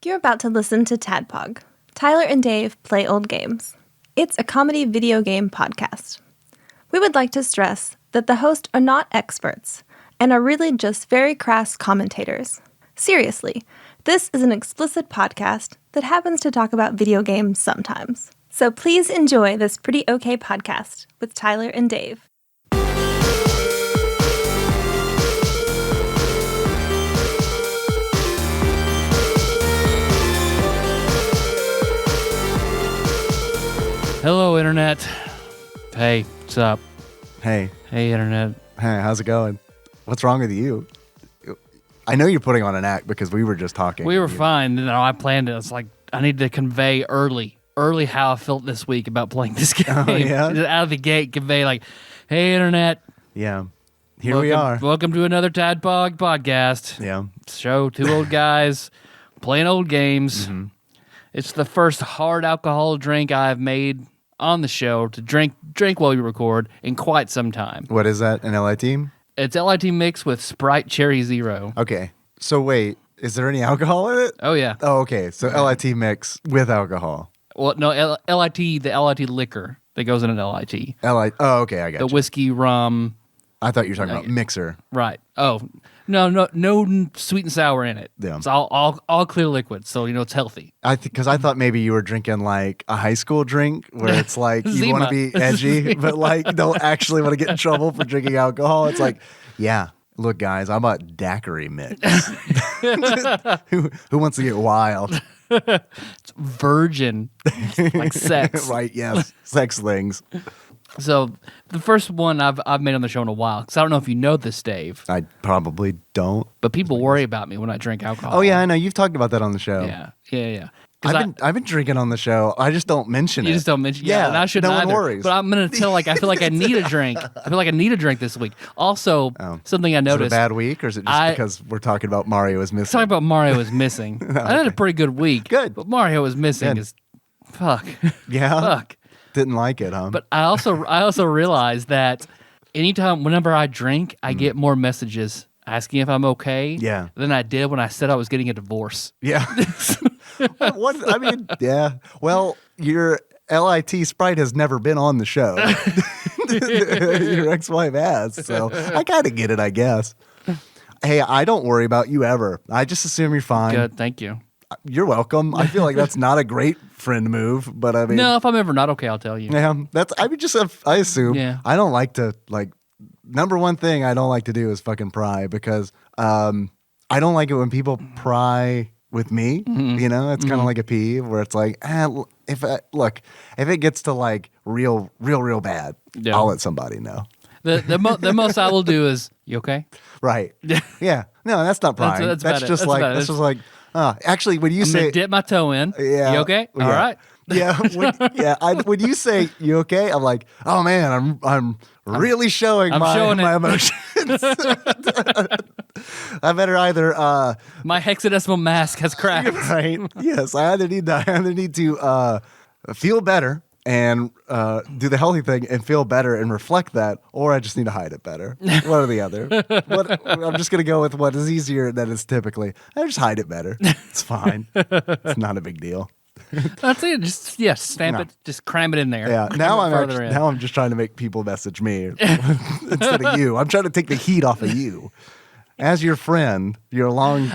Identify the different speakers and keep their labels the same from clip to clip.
Speaker 1: You're about to listen to TADPOG. Tyler and Dave play old games. It's a comedy video game podcast. We would like to stress that the hosts are not experts and are really just very crass commentators. Seriously, this is an explicit podcast that happens to talk about video games sometimes. So please enjoy this pretty okay podcast with Tyler and Dave.
Speaker 2: Hello, Internet. Hey, what's up?
Speaker 3: Hey,
Speaker 2: Internet.
Speaker 3: hey, how's it going? What's wrong with you? I know you're putting on an act because we were just talking.
Speaker 2: We were fine. I planned it. It's like I need to convey early how I felt this week about playing this game.
Speaker 3: Oh, yeah?
Speaker 2: Just out of the gate, convey like, hey, Internet.
Speaker 3: Yeah. Here we are.
Speaker 2: Welcome to another TADPOG podcast.
Speaker 3: Yeah.
Speaker 2: Show two old guys playing old games. Mm-hmm. It's the first hard alcohol drink I've made on the show to drink while we record in quite some time.
Speaker 3: What is that, an LIT?
Speaker 2: It's LIT mix with Sprite Cherry Zero.
Speaker 3: Okay. So wait, is there any alcohol in it?
Speaker 2: Oh, yeah.
Speaker 3: Oh, okay. So LIT mix with alcohol.
Speaker 2: Well, no, LIT, the LIT liquor that goes in an LIT.
Speaker 3: Oh, okay, I got
Speaker 2: The
Speaker 3: you.
Speaker 2: whiskey, rum.
Speaker 3: I thought you were talking about mixer.
Speaker 2: Right. Oh, no sweet and sour in it.
Speaker 3: Yeah.
Speaker 2: It's all clear liquid, so it's healthy.
Speaker 3: Because I thought maybe you were drinking like a high school drink where it's like you want to be edgy, but like don't actually want to get in trouble for drinking alcohol. It's like, yeah, look, guys, I'm a daiquiri mix. Who wants to get wild?
Speaker 2: It's virgin, like sex.
Speaker 3: Right, yes, sex things.
Speaker 2: So the first one I've made on the show in a while, because I don't know if you know this, Dave.
Speaker 3: I probably don't.
Speaker 2: But people worry about me when I drink alcohol.
Speaker 3: Oh, yeah, I know. You've talked about that on the show.
Speaker 2: Yeah.
Speaker 3: I've been drinking on the show. I just don't mention it.
Speaker 2: You just don't mention it. Yeah, and I shouldn't
Speaker 3: no
Speaker 2: either.
Speaker 3: one worries.
Speaker 2: But I'm going to tell, I feel like I need a drink. I feel like I need a drink this week. Also, something I noticed.
Speaker 3: Is it a bad week, or is it just because we're talking about Mario is missing?
Speaker 2: Talking about Mario is missing. I had a pretty good week.
Speaker 3: Good.
Speaker 2: But Mario is missing.
Speaker 3: Good.
Speaker 2: Is fuck.
Speaker 3: Yeah?
Speaker 2: Fuck.
Speaker 3: Didn't like it, huh?
Speaker 2: But I also realized that whenever I drink, I get more messages asking if I'm okay.
Speaker 3: Yeah.
Speaker 2: Than I did when I said I was getting a divorce.
Speaker 3: Yeah. What? I mean, yeah. Well, your LIT Sprite has never been on the show. Your ex-wife has, so I kind of get it, I guess. Hey, I don't worry about you ever. I just assume you're fine.
Speaker 2: Good, thank you.
Speaker 3: You're welcome. I feel like that's not a great friend move, but I mean,
Speaker 2: No, if I'm ever not okay, I'll tell you.
Speaker 3: yeah, I assume.
Speaker 2: Yeah.
Speaker 3: I don't like to number one thing I don't like to do is fucking pry because I don't like it when people pry with me. Mm-hmm. It's kind of like a peeve where it's like, if it gets to like real bad,
Speaker 2: yeah.
Speaker 3: I'll let somebody know.
Speaker 2: The most I will do is, you okay?
Speaker 3: Right. Yeah. No, that's not prying. That's just like, actually, when you
Speaker 2: I'm
Speaker 3: say
Speaker 2: gonna dip my toe in,
Speaker 3: yeah,
Speaker 2: you okay?
Speaker 3: Yeah.
Speaker 2: All right.
Speaker 3: Yeah, when you say you okay, I'm like, oh man, I'm really showing my emotions. I better either
Speaker 2: my hexadecimal mask has cracked.
Speaker 3: Right. Yes, I either need to feel better and do the healthy thing and feel better and reflect that, or I just need to hide it better. One or the other. I'm just gonna go with what is easier than it's typically. I just hide it better. It's fine. It's not a big deal.
Speaker 2: That's it. Just stamp it. Just cram it in there.
Speaker 3: Yeah. Now I'm just trying to make people message me instead of you. I'm trying to take the heat off of you. As your friend, I'm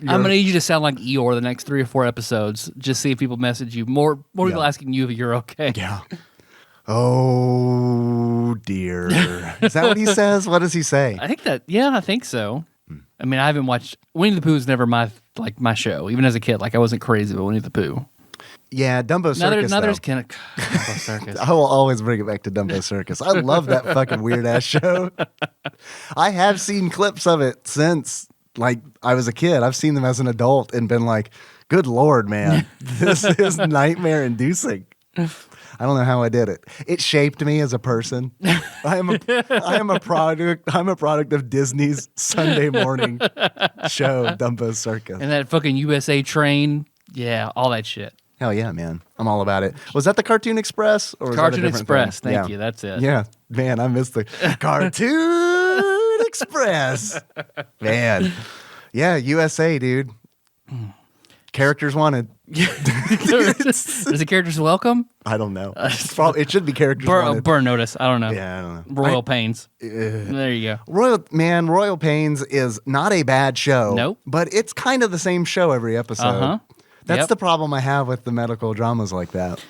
Speaker 2: gonna need you to sound like Eeyore the next 3 or 4 episodes. Just see if people message you. More people asking you if you're okay.
Speaker 3: Yeah. Oh dear. Is that what he says? What does he say?
Speaker 2: I think so. I mean, I haven't watched Winnie the Pooh's never my show. Even as a kid, I wasn't crazy about Winnie the Pooh.
Speaker 3: Yeah, Dumbo Circus.
Speaker 2: Dumbo Circus.
Speaker 3: I will always bring it back to Dumbo Circus. I love that fucking weird ass show. I have seen clips of it since I was a kid. I've seen them as an adult and been like, good Lord, man, this is nightmare inducing. I don't know how I did it. It shaped me as a person. I am a product of Disney's Sunday morning show, Dumbo Circus.
Speaker 2: And that fucking USA train. Yeah, all that shit.
Speaker 3: Hell yeah, man. I'm all about it. Was that the Cartoon Express? Or was
Speaker 2: Cartoon
Speaker 3: that a different
Speaker 2: Express.
Speaker 3: thing?
Speaker 2: Thank you. That's it.
Speaker 3: Yeah. Man, I missed the Cartoon Express. Man. Yeah, USA, dude. Characters wanted.
Speaker 2: Is it characters welcome?
Speaker 3: I don't know. It should be characters wanted.
Speaker 2: Burn notice. I don't know.
Speaker 3: Yeah, I don't know.
Speaker 2: Royal Pains. There you go.
Speaker 3: Royal Pains is not a bad show.
Speaker 2: Nope.
Speaker 3: But it's kind of the same show every episode.
Speaker 2: Uh-huh.
Speaker 3: That's the problem I have with the medical dramas like that.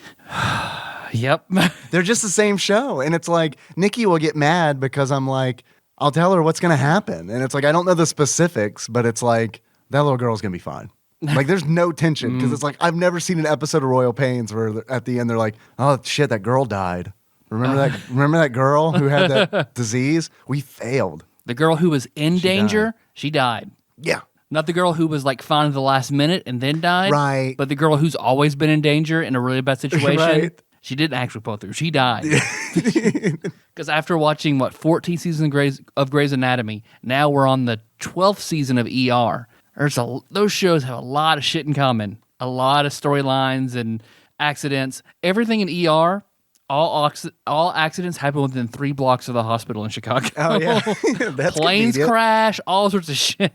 Speaker 2: Yep.
Speaker 3: They're just the same show. And it's like, Nikki will get mad because I'm like, I'll tell her what's going to happen. And it's like, I don't know the specifics, but it's like, that little girl's going to be fine. Like, there's no tension because it's like, I've never seen an episode of Royal Pains where at the end they're like, oh, shit, that girl died. Remember that girl who had that disease? We failed.
Speaker 2: The girl who was in danger, she died.
Speaker 3: Yeah.
Speaker 2: Not the girl who was like fine at the last minute and then died.
Speaker 3: Right.
Speaker 2: But the girl who's always been in danger in a really bad situation.
Speaker 3: Right.
Speaker 2: She didn't actually pull through. She died. Because after watching, 14 seasons of Grey's Anatomy, now we're on the 12th season of ER. Those shows have a lot of shit in common. A lot of storylines and accidents. Everything in ER, all accidents happen within 3 blocks of the hospital in Chicago.
Speaker 3: Oh, yeah. That's
Speaker 2: Planes
Speaker 3: convenient.
Speaker 2: crash, all sorts of shit.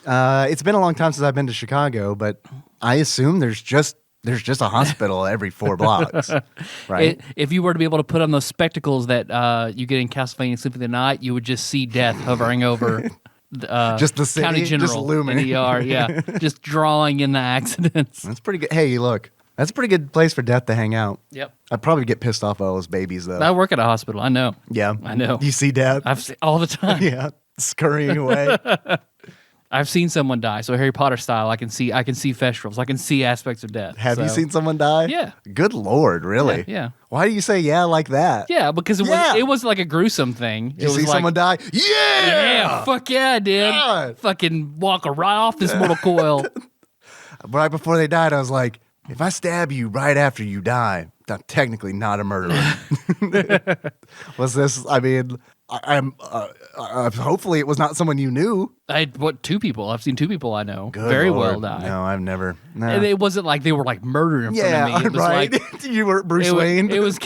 Speaker 3: It's been a long time since I've been to Chicago, but I assume there's just a hospital every 4 blocks, right?
Speaker 2: If you were to be able to put on those spectacles that you get in Castlevania Symphony of the Night, you would just see death hovering over
Speaker 3: just the city,
Speaker 2: County General
Speaker 3: just looming.
Speaker 2: in ER, yeah, just drawing in the accidents.
Speaker 3: That's pretty good. Hey, look, that's a pretty good place for death to hang out.
Speaker 2: Yep.
Speaker 3: I'd probably get pissed off at all those babies, though.
Speaker 2: I work at a hospital. I know.
Speaker 3: Yeah.
Speaker 2: I know.
Speaker 3: You see death?
Speaker 2: I've seen all the time.
Speaker 3: Yeah. Scurrying away.
Speaker 2: I've seen someone die. So Harry Potter style, I can see festrals. I can see aspects of death.
Speaker 3: Have you seen someone die?
Speaker 2: Yeah.
Speaker 3: Good Lord, really?
Speaker 2: Yeah.
Speaker 3: Why do you say yeah like that?
Speaker 2: Yeah, because it was like a gruesome thing.
Speaker 3: Did you see someone die? Yeah!
Speaker 2: Yeah, fuck yeah, I did.
Speaker 3: God.
Speaker 2: Fucking walk right off this mortal coil.
Speaker 3: Right before they died, I was like, if I stab you right after you die, I'm technically not a murderer. Was this, I mean, I'm hopefully it was not someone you knew.
Speaker 2: 2 people? I've seen 2 people I know
Speaker 3: Good
Speaker 2: very
Speaker 3: Lord.
Speaker 2: well die.
Speaker 3: No, I've never. No.
Speaker 2: And it wasn't like they were like murdered in front of me. It was
Speaker 3: right.
Speaker 2: like
Speaker 3: You were Bruce Wayne.
Speaker 2: It was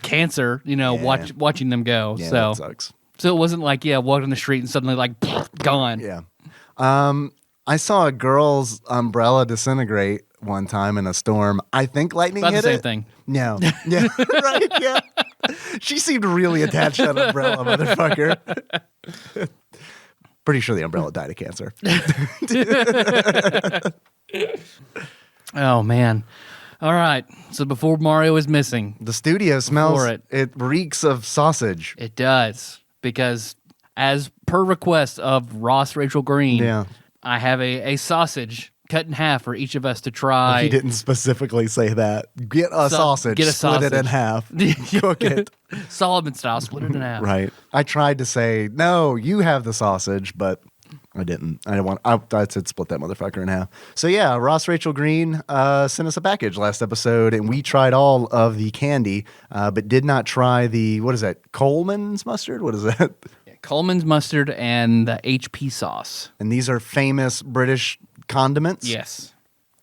Speaker 2: cancer, watching them go.
Speaker 3: Yeah,
Speaker 2: so
Speaker 3: that sucks.
Speaker 2: So it wasn't like walked on the street and suddenly like gone.
Speaker 3: Yeah. I saw a girl's umbrella disintegrate one time in a storm. I think lightning
Speaker 2: About
Speaker 3: hit
Speaker 2: the same
Speaker 3: it.
Speaker 2: thing.
Speaker 3: No. Yeah. Right. Yeah. She seemed really attached to that umbrella, motherfucker. Pretty sure the umbrella died of cancer.
Speaker 2: Oh man. All right. So before Mario is missing,
Speaker 3: The studio smells.
Speaker 2: it.
Speaker 3: It reeks of sausage.
Speaker 2: it does because as per request of Ross Rachel Green,
Speaker 3: Yeah.
Speaker 2: I have a sausage cut in half for each of us to try.
Speaker 3: He didn't specifically say that. Get a sausage.
Speaker 2: get a
Speaker 3: split it in
Speaker 2: sausage.
Speaker 3: half. Cook it.
Speaker 2: Solomon style, split it in half.
Speaker 3: Right. I tried to say, no, you have the sausage, but I didn't. I said split that motherfucker in half. So yeah, Ross Rachel Green sent us a package last episode, and we tried all of the candy, but did not try the, what is that, Coleman's mustard? What is that?
Speaker 2: Coleman's mustard and the HP sauce.
Speaker 3: And these are famous British condiments?
Speaker 2: Yes.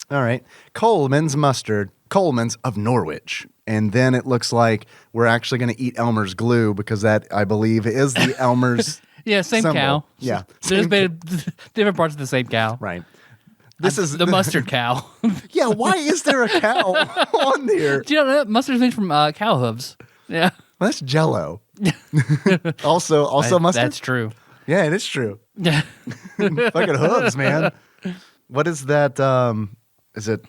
Speaker 3: All right. Coleman's mustard, Coleman's of Norwich. And then it looks like we're actually going to eat Elmer's glue because that, I believe, is the Elmer's
Speaker 2: Yeah, same
Speaker 3: symbol.
Speaker 2: cow.
Speaker 3: Yeah.
Speaker 2: They're just made different parts of the same cow.
Speaker 3: Right. This is
Speaker 2: the mustard cow.
Speaker 3: Yeah, why is there a cow on there?
Speaker 2: Do you know that mustard's made from cow hooves? Yeah.
Speaker 3: Well, that's Jello. also mustard.
Speaker 2: That's true.
Speaker 3: Yeah, it is true.
Speaker 2: Yeah.
Speaker 3: Fucking hooves, man. What is that? Is it?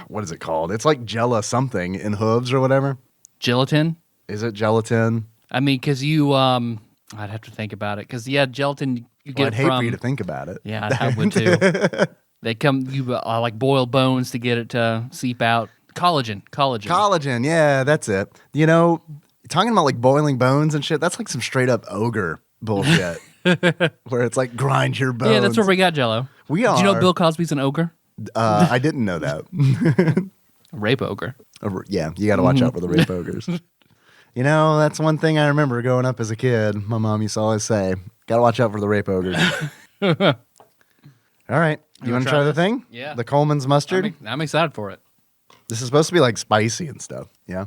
Speaker 3: What is it called? It's like Jella something in hooves or whatever.
Speaker 2: Gelatin.
Speaker 3: Is it gelatin?
Speaker 2: I mean, because you, I'd have to think about it. Because gelatin you get
Speaker 3: I'd
Speaker 2: it
Speaker 3: hate
Speaker 2: from.
Speaker 3: for you to think about it.
Speaker 2: Yeah, I would too. They you like boil bones to get it to seep out. Collagen.
Speaker 3: Yeah, that's it. You know, talking about like boiling bones and shit. That's like some straight up ogre bullshit. Where it's like grind your bones.
Speaker 2: Yeah, that's where we got Jello.
Speaker 3: We are.
Speaker 2: Did you know Bill Cosby's an ogre?
Speaker 3: I didn't know that.
Speaker 2: A rape ogre.
Speaker 3: Yeah, you got to watch out for the rape ogres. You know, that's one thing I remember growing up as a kid. My mom used to always say, got to watch out for the rape ogres. All right. You want to try the thing?
Speaker 2: Yeah.
Speaker 3: The Coleman's mustard?
Speaker 2: I'm excited for it.
Speaker 3: This is supposed to be like spicy and stuff. Yeah.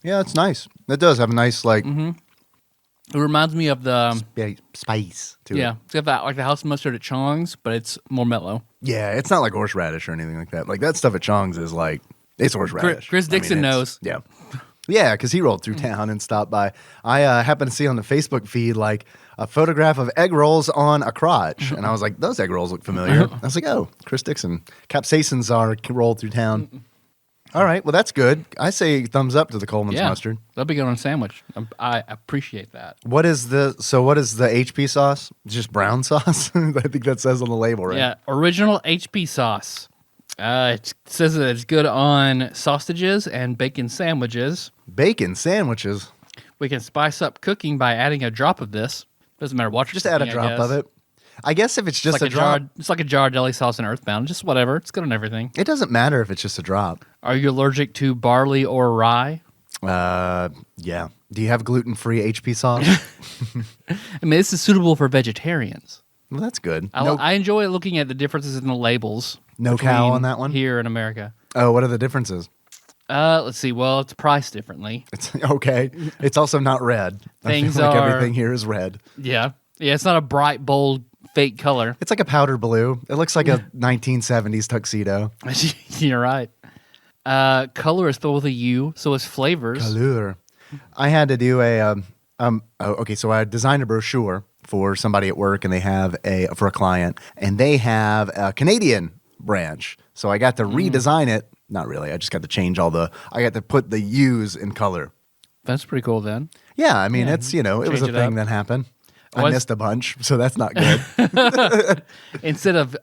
Speaker 3: Yeah, it's nice. It does have a nice, like,
Speaker 2: It reminds me of the
Speaker 3: spice to it.
Speaker 2: yeah. It's got that like the house mustard at Chong's, but it's more mellow.
Speaker 3: Yeah, it's not like horseradish or anything like that. Like that stuff at Chong's is like it's horseradish.
Speaker 2: Chris Dixon knows.
Speaker 3: Yeah. Yeah, because he rolled through town and stopped by. I happened to see on the Facebook feed like a photograph of egg rolls on a crotch. And I was like, those egg rolls look familiar. I was like, oh, Chris Dixon. Capsaicins are rolled through town. All right, well, that's good. I say thumbs up to the Coleman's mustard.
Speaker 2: That'll be good on a sandwich. I appreciate that.
Speaker 3: What is the HP sauce? It's just brown sauce? I think that says on the label, right?
Speaker 2: Yeah, original HP sauce. It says that it's good on sausages and bacon sandwiches.
Speaker 3: Bacon sandwiches?
Speaker 2: We can spice up cooking by adding a drop of this. Doesn't matter what you're
Speaker 3: Just add a drop of it. I guess if it's just a drop.
Speaker 2: It's like a jar of deli sauce in Earthbound. Just whatever. It's good on everything.
Speaker 3: It doesn't matter if it's just a drop.
Speaker 2: Are you allergic to barley or rye?
Speaker 3: Yeah. Do you have gluten-free HP sauce?
Speaker 2: I mean, this is suitable for vegetarians.
Speaker 3: Well, that's good.
Speaker 2: I enjoy looking at the differences in the labels.
Speaker 3: No cow on that one?
Speaker 2: Here in America.
Speaker 3: Oh, what are the differences?
Speaker 2: Let's see. Well, it's priced differently.
Speaker 3: It's okay. It's also not red.
Speaker 2: Things
Speaker 3: I feel like
Speaker 2: are
Speaker 3: everything here is red.
Speaker 2: Yeah. Yeah, it's not a bright, bold, fake color.
Speaker 3: It's like a powder blue. It looks like a 1970s tuxedo.
Speaker 2: You're right. Color is spelled with a U, so is flavors.
Speaker 3: Color. I had to do so I designed a brochure for somebody at work, and they have for a client, and they have a Canadian branch. So I got to redesign it. Not really. I just got to change I got to put the U's in color.
Speaker 2: That's pretty cool then.
Speaker 3: Yeah, I mean, it's, it was a thing that happened. I missed a bunch, so that's not good.
Speaker 2: Instead of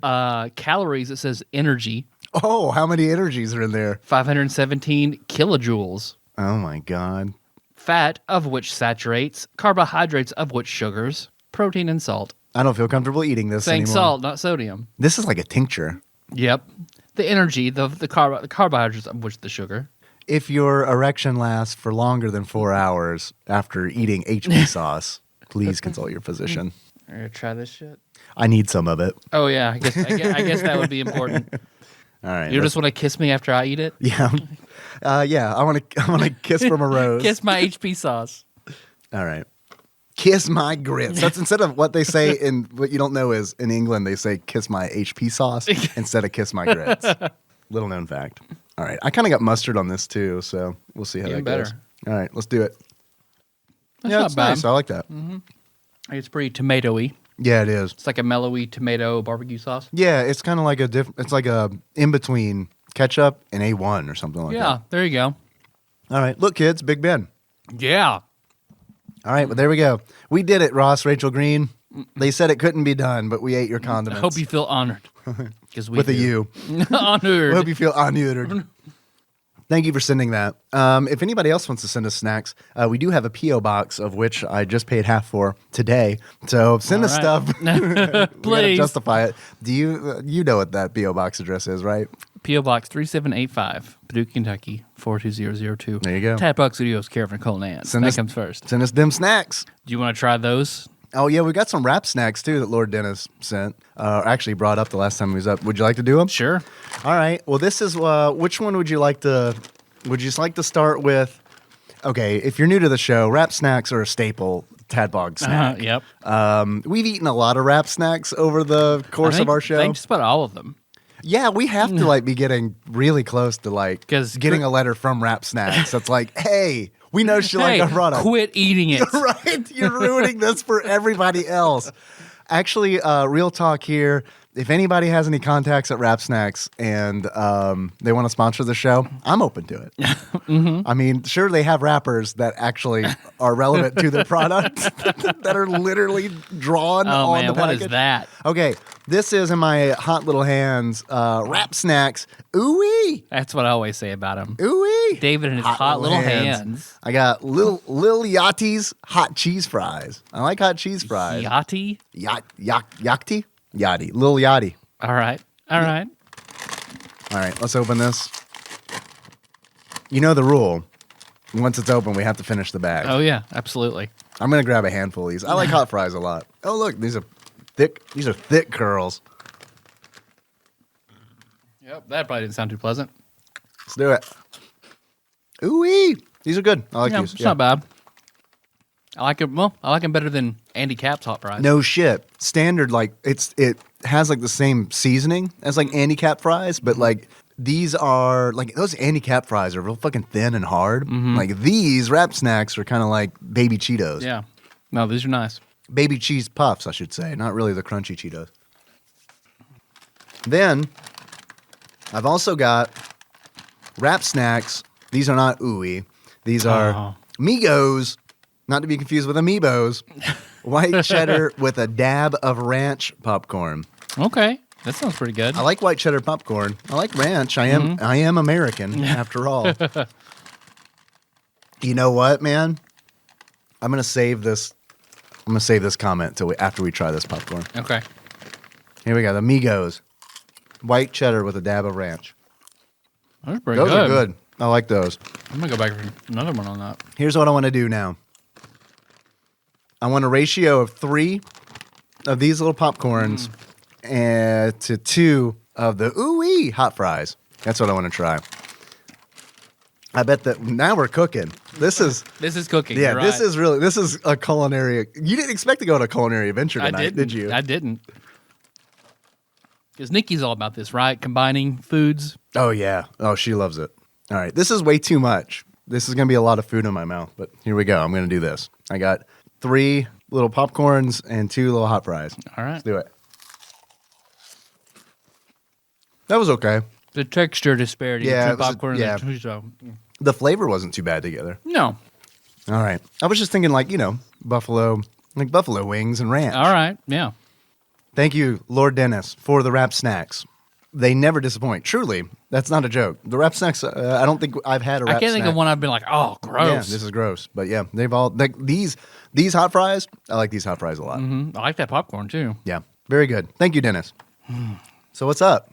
Speaker 2: calories, it says energy.
Speaker 3: Oh, how many energies are in there?
Speaker 2: 517 kilojoules.
Speaker 3: Oh, my God.
Speaker 2: Fat, of which saturates. Carbohydrates, of which sugars. Protein and salt.
Speaker 3: I don't feel comfortable eating this
Speaker 2: Saying
Speaker 3: anymore.
Speaker 2: salt, not sodium.
Speaker 3: This is like a tincture.
Speaker 2: Yep. The energy, the carbohydrates, of which the sugar.
Speaker 3: If your erection lasts for longer than 4 hours after eating HP sauce, please consult your physician.
Speaker 2: Are you gonna try this shit?
Speaker 3: I need some of it.
Speaker 2: Oh yeah, I guess that would be important.
Speaker 3: All right.
Speaker 2: You just want to kiss me after I eat it?
Speaker 3: Yeah. Yeah. I want to kiss from a rose.
Speaker 2: Kiss my HP sauce.
Speaker 3: All right. Kiss my grits. That's instead of what they say in what you don't know is in England they say kiss my HP sauce instead of kiss my grits. Little known fact. All right. I kind of got mustard on this too, so we'll see how
Speaker 2: Even
Speaker 3: that goes.
Speaker 2: better.
Speaker 3: All right. Let's do it.
Speaker 2: That's
Speaker 3: yeah,
Speaker 2: not
Speaker 3: it's
Speaker 2: bad.
Speaker 3: nice. I like that.
Speaker 2: It's pretty tomatoey.
Speaker 3: Yeah, it is.
Speaker 2: It's like a mellowy tomato barbecue sauce.
Speaker 3: Yeah, it's kind of like it's like a in between ketchup and A1 or something like that.
Speaker 2: Yeah, there you go.
Speaker 3: All right, look, kids, Big Ben.
Speaker 2: Yeah.
Speaker 3: All right, well, there we go. We did it, Ross, Rachel Green. They said it couldn't be done, but we ate your
Speaker 2: I
Speaker 3: condiments.
Speaker 2: hope you feel honored. Because we
Speaker 3: with
Speaker 2: do.
Speaker 3: a U.
Speaker 2: Honored.
Speaker 3: I hope you feel honored. Thank you for sending that. If anybody else wants to send us snacks, we do have a P.O. box of which I just paid half for today. So send us stuff. We gotta
Speaker 2: Please.
Speaker 3: justify it. Do you know what that P.O. box address is, right?
Speaker 2: P.O. Box 3785, Paducah, Kentucky, 42002.
Speaker 3: There you go.
Speaker 2: TADPOG Studios, care of Nicole Nance. That comes first.
Speaker 3: Send us them snacks.
Speaker 2: Do you want to try those?
Speaker 3: Oh, yeah, we got some wrap snacks, too, that Lord Dennis sent. Actually brought up the last time he was up. Would you like to do them?
Speaker 2: Sure.
Speaker 3: All right. Well, this is, which one would you like to, would you just like to start with? Okay, if you're new to the show, wrap snacks are a staple TADPOG snack.
Speaker 2: Yep.
Speaker 3: We've eaten a lot of wrap snacks over the course of our show.
Speaker 2: I think just about all of them.
Speaker 3: Yeah, we have to be getting really close to getting a letter from Wrap Snacks that's like, hey, we know you like our product.
Speaker 2: Quit eating it.
Speaker 3: Right? You're ruining this for everybody else. Actually, real talk here. If anybody has any contacts at Wrap Snacks and they want to sponsor the show, I'm open to it. I mean, sure, they have wrappers that actually are relevant to their product that are literally drawn on the package.
Speaker 2: What is that?
Speaker 3: Okay, this is in my hot little hands, Wrap Snacks. Ooh-wee.
Speaker 2: That's what I always say about him.
Speaker 3: Ooh-wee.
Speaker 2: David and his hot little hands.
Speaker 3: I got Lil Yachty's hot cheese fries. I like hot cheese fries.
Speaker 2: Yachty?
Speaker 3: Yachty? Yachty. Lil Yachty.
Speaker 2: All right. All right.
Speaker 3: All right, let's open this. You know the rule. Once it's open, we have to finish the bag.
Speaker 2: Oh, yeah. Absolutely.
Speaker 3: I'm going to grab a handful of these. I like hot fries a lot. Oh, look. These are thick curls.
Speaker 2: Yep. That probably didn't sound too pleasant.
Speaker 3: Let's do it. Ooh-wee. These are good. I like these.
Speaker 2: It's not bad. I like it. Well, I like them better than Andy Capp's hot fries.
Speaker 3: No shit. Standard, like it has like the same seasoning as like Andy Cap fries, but like these are like those Andy Cap fries are real fucking thin and hard. Like these wrap snacks are kind of like baby Cheetos.
Speaker 2: Yeah. No, these are nice.
Speaker 3: Baby cheese puffs, I should say, not really the crunchy Cheetos. Then I've also got wrap snacks. These are not ooey. These are Migos, not to be confused with Amiibos. White cheddar with a dab of ranch popcorn.
Speaker 2: Okay. That sounds pretty good.
Speaker 3: I like white cheddar popcorn. I like ranch. I am American after all. You know what, man? I'm gonna save this. I'm gonna save this comment till after we try this popcorn.
Speaker 2: Okay.
Speaker 3: Here we go. The Migos, white cheddar with a dab of ranch.
Speaker 2: Those are pretty
Speaker 3: Those
Speaker 2: good.
Speaker 3: are good. I like those.
Speaker 2: I'm gonna go back for another one on that.
Speaker 3: Here's what I want to do now. I want a ratio of 3 of these little popcorns to 2 of the ooh-wee hot fries. That's what I want to try. I bet that now we're cooking. This is
Speaker 2: cooking.
Speaker 3: yeah.
Speaker 2: You're
Speaker 3: This
Speaker 2: right.
Speaker 3: is a culinary. You didn't expect to go on a culinary adventure tonight, did you?
Speaker 2: I didn't. Because Nikki's all about this, right? Combining foods.
Speaker 3: Oh yeah. Oh, she loves it. All right. This is way too much. This is gonna be a lot of food in my mouth. But here we go. I'm gonna do this. I got 3 little popcorns and 2 little hot fries.
Speaker 2: All right.
Speaker 3: Let's do it. That was okay.
Speaker 2: The texture disparity
Speaker 3: Yeah,
Speaker 2: between popcorn
Speaker 3: yeah.
Speaker 2: and so.
Speaker 3: The flavor wasn't too bad together.
Speaker 2: No.
Speaker 3: All right. I was just thinking like, buffalo wings and ranch.
Speaker 2: All right. Yeah.
Speaker 3: Thank you, Lord Dennis, for the wrap snacks. They never disappoint. Truly. That's not a joke. The wrap snacks, I don't think I've had a wrap snack.
Speaker 2: I can't think of one I've been like, oh, gross.
Speaker 3: Yeah, this is gross. But yeah, they've all, like these hot fries, I like these hot fries a lot.
Speaker 2: I like that popcorn too.
Speaker 3: Yeah, very good. Thank you, Dennis. So what's up?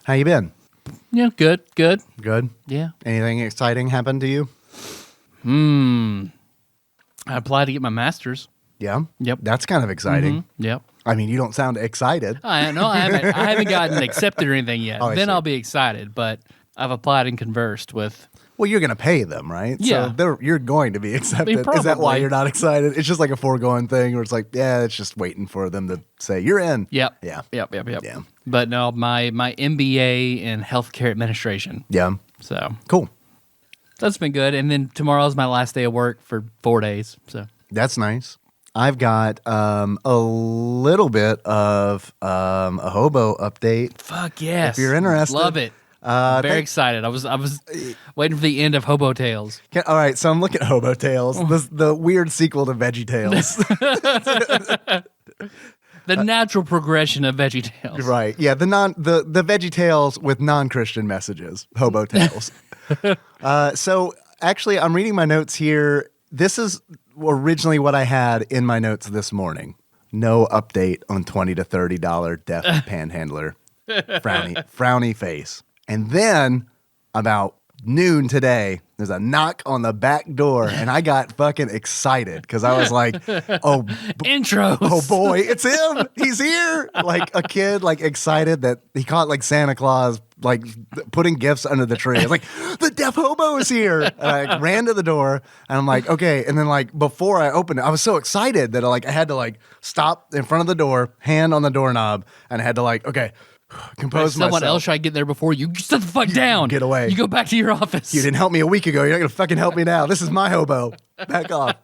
Speaker 3: How you been?
Speaker 2: Yeah, good.
Speaker 3: Good?
Speaker 2: Yeah.
Speaker 3: Anything exciting happened to you?
Speaker 2: I applied to get my master's.
Speaker 3: Yeah?
Speaker 2: Yep.
Speaker 3: That's kind of exciting.
Speaker 2: Yep.
Speaker 3: I mean, you don't sound excited.
Speaker 2: I haven't gotten accepted or anything yet.
Speaker 3: Oh, I
Speaker 2: Then
Speaker 3: see.
Speaker 2: I'll be excited, but I've applied and conversed with.
Speaker 3: Well, you're going to pay them, right?
Speaker 2: Yeah.
Speaker 3: So you're going to be accepted. Is that why
Speaker 2: probably.
Speaker 3: you're not excited? It's just like a foregone thing where it's like, yeah, it's just waiting for them to say, you're in.
Speaker 2: Yep.
Speaker 3: Yeah.
Speaker 2: Yep.
Speaker 3: Yeah.
Speaker 2: But no, my MBA in healthcare administration.
Speaker 3: Yeah.
Speaker 2: So
Speaker 3: Cool.
Speaker 2: that's been good. And then tomorrow's my last day of work for 4 days. So
Speaker 3: That's nice. I've got a little bit of a hobo update.
Speaker 2: fuck yes.
Speaker 3: If you're interested.
Speaker 2: Love it. Very excited. I was waiting for the end of Hobo Tales.
Speaker 3: All right, so I'm looking at Hobo Tales, the weird sequel to Veggie Tales.
Speaker 2: The natural progression of Veggie Tales.
Speaker 3: Right. Yeah, the Veggie Tales with non-Christian messages, Hobo Tales. So actually, I'm reading my notes here. This is originally what I had in my notes this morning. No update on $20 to $30 deaf panhandler. Frowny face. And then about noon today, there's a knock on the back door, and I got fucking excited because I was like,
Speaker 2: Intros.
Speaker 3: oh boy, it's him. He's here. Like a kid, like excited that he caught like Santa Claus, like putting gifts under the tree. I was like, the deaf hobo is here. And I ran to the door and I'm like, okay. And then like before I opened it, I was so excited that I had to like stop in front of the door, hand on the doorknob, and I had to like, okay, compose myself.
Speaker 2: Someone else should get there before you. Sit the fuck down.
Speaker 3: Get away.
Speaker 2: You go back to your office.
Speaker 3: You didn't help me a week ago. You're not going to fucking help me now. This is my hobo. Back off.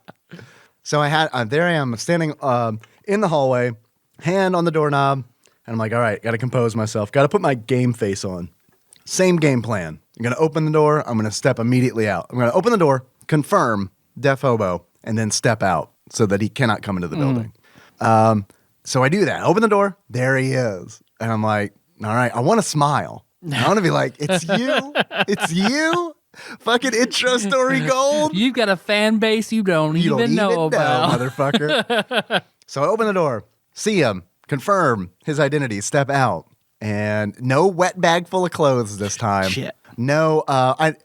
Speaker 3: So I had, there I am standing in the hallway, hand on the doorknob. And I'm like, all right, got to compose myself. Got to put my game face on. Same game plan. I'm going to open the door. I'm going to step immediately out. I'm going to open the door, confirm deaf hobo, and then step out so that he cannot come into the building. So I do that. Open the door. There he is. And I'm like, all right, I want to smile. I want to be like, it's you. It's you. Fucking intro story gold.
Speaker 2: You've got a fan base you don't even know about.
Speaker 3: Motherfucker. So I open the door, see him, confirm his identity, step out. And no wet bag full of clothes this time.
Speaker 2: Shit.
Speaker 3: No,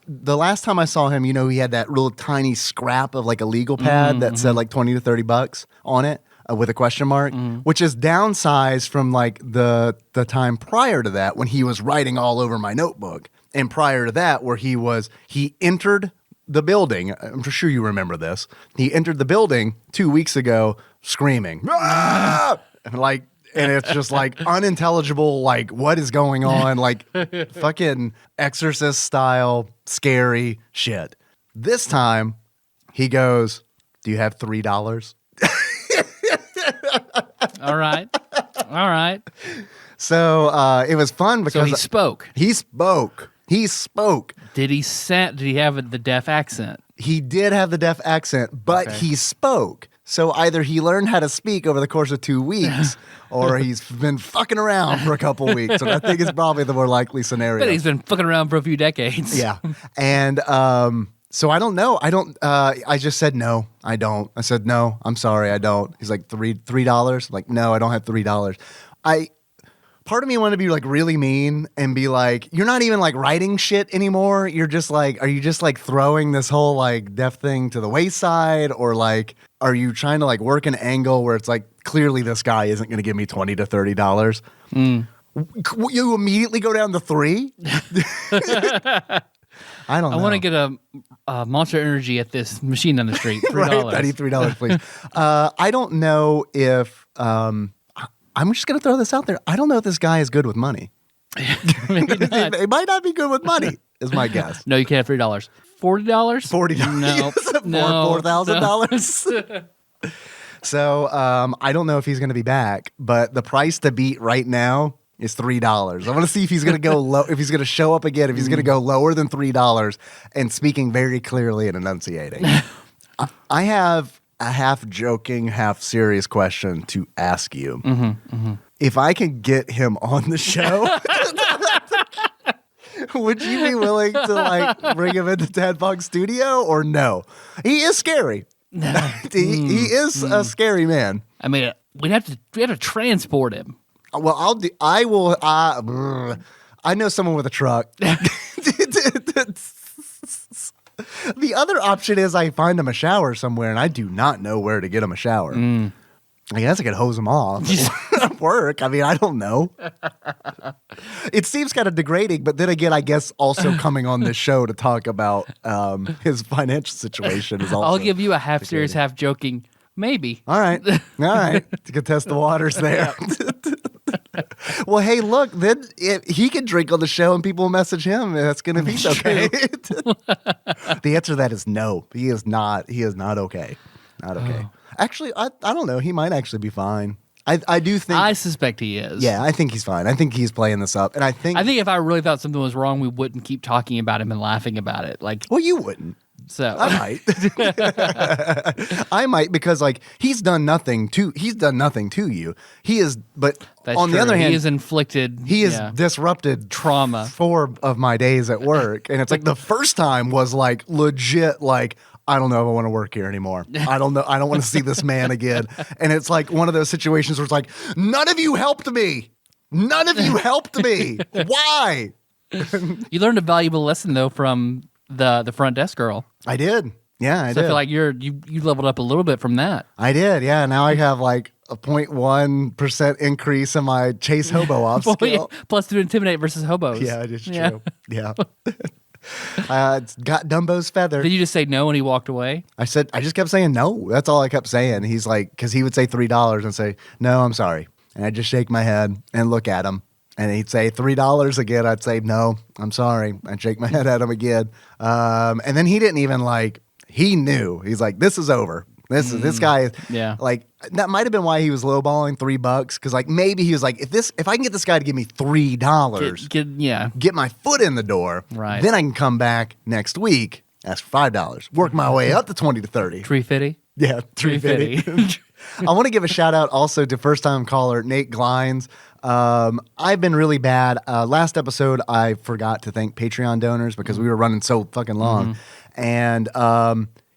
Speaker 3: the last time I saw him, he had that real tiny scrap of like a legal pad that said like 20 to 30 bucks on it. With a question mark, which is downsized from like the time prior to that when he was writing all over my notebook. And prior to that, where he entered the building. I'm sure you remember this. He entered the building 2 weeks ago screaming, "Ah!" And it's just like unintelligible, like what is going on? Like fucking Exorcist style scary shit. This time he goes, "Do you have $3?"
Speaker 2: All right.
Speaker 3: So it was fun because
Speaker 2: So he spoke.
Speaker 3: He spoke.
Speaker 2: Did he have the deaf accent?
Speaker 3: He did have the deaf accent, but
Speaker 2: Okay.
Speaker 3: he spoke. So either he learned how to speak over the course of 2 weeks, or he's been fucking around for a couple weeks. And I think it's probably the more likely scenario.
Speaker 2: But he's been fucking around for a few decades.
Speaker 3: Yeah. And so I don't know. I just said, no, I don't. I said, no, I'm sorry, I don't. He's like, $3? Like, no, I don't have $3. Part of me wanted to be like really mean and be like, you're not even like writing shit anymore. You're just like, are you just like throwing this whole like deaf thing to the wayside? Or like, are you trying to like work an angle where it's like, clearly this guy isn't going to give me $20 to $30? You immediately go down to $3? I don't know.
Speaker 2: I want to get a Monster Energy at this machine on the street. $3.
Speaker 3: Right, $3, please. I don't know if I'm just going to throw this out there. I don't know if this guy is good with money.
Speaker 2: Maybe not.
Speaker 3: It might not be good with money, is my guess.
Speaker 2: No, you can't have $3. $40?
Speaker 3: $40.
Speaker 2: No. No.
Speaker 3: $4,000. So I don't know if he's going to be back, but the price to beat right now is $3. I want to see if he's going to go low, if he's going to show up again, if he's going to go lower than $3 and speaking very clearly and enunciating. I have a half joking, half serious question to ask you. If I can get him on the show, would you be willing to like bring him into TADPOG studio or no? He is scary. He is a scary man.
Speaker 2: I mean, we have to transport him.
Speaker 3: Well, I know someone with a truck. The other option is I find him a shower somewhere, and I do not know where to get him a shower. I guess I could hose him off at work. I mean, I don't know. It seems kind of degrading, but then again, I guess also coming on this show to talk about his financial situation is also.
Speaker 2: I'll give you a half serious, half joking. Maybe.
Speaker 3: All right. To contest the waters there. Well, hey, look, then he can drink on the show and people will message him. That's going to be okay. The answer to that is no. He is not. He is not okay. Not okay. Oh. Actually, I don't know. He might actually be fine. I do think.
Speaker 2: I suspect he is.
Speaker 3: Yeah, I think he's fine. I think he's playing this up, and I think
Speaker 2: if I really thought something was wrong, we wouldn't keep talking about him and laughing about it. Like,
Speaker 3: well, you wouldn't.
Speaker 2: So
Speaker 3: I might. I might because like he's done nothing to you. He is, but
Speaker 2: that's
Speaker 3: on
Speaker 2: true.
Speaker 3: the other hand,
Speaker 2: he has inflicted.
Speaker 3: He has disrupted
Speaker 2: trauma
Speaker 3: 4 of my days at work, and it's like the first time was like legit. Like I don't know if I want to work here anymore. I don't know. I don't want to see this man again. And it's like one of those situations where it's like none of you helped me. None of you helped me. Why?
Speaker 2: You learned a valuable lesson though from the front desk girl.
Speaker 3: I did. Yeah, I did.
Speaker 2: I feel like you leveled up a little bit from that.
Speaker 3: I did. Yeah. Now I have like a 0.1% increase in my chase hobo off skill.
Speaker 2: Plus to intimidate versus hobos.
Speaker 3: Yeah, it is true. Yeah. It's got Dumbo's feather.
Speaker 2: Did you just say no when he walked away?
Speaker 3: I just kept saying no. That's all I kept saying. He's like, because he would say $3 and say, no, I'm sorry. And I'd just shake my head and look at him. And he'd say $3 again. I'd say, no, I'm sorry. I'd shake my head at him again. And then he didn't even like, he knew. He's like, this is over. This guy, like, that might have been why he was lowballing $3. Cause like maybe he was like, if I can get this guy to give me $3, get my foot in the door,
Speaker 2: right,
Speaker 3: then I can come back next week, ask for $5, work my way up to 20 to 30.
Speaker 2: Tree fitty?
Speaker 3: Yeah, tree fitty. I want to give a shout out also to first time caller Nate Glines. I've been really bad. Last episode, I forgot to thank Patreon donors because we were running so fucking long. And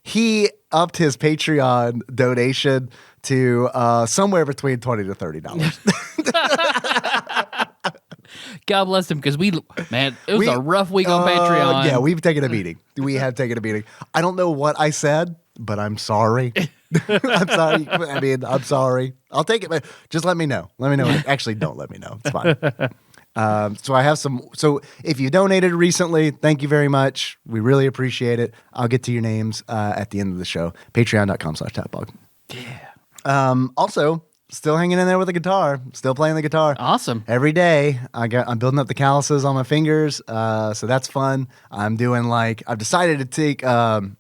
Speaker 3: he upped his Patreon donation to somewhere between $20 to $30.
Speaker 2: God bless him, because it was a rough week on Patreon.
Speaker 3: Yeah, we've taken a beating. We have taken a beating. I don't know what I said, but I'm sorry. I'm sorry. I mean, I'm sorry. I'll take it, but just let me know. Let me know. Actually, don't let me know. It's fine. So I have some. So if you donated recently, thank you very much. We really appreciate it. I'll get to your names at the end of the show. Patreon.com/TADPOG.
Speaker 2: Yeah.
Speaker 3: Also, still hanging in there with the guitar. Still playing the guitar.
Speaker 2: Awesome.
Speaker 3: Every day. I'm building up the calluses on my fingers. So that's fun. I'm doing I've decided to take. I'm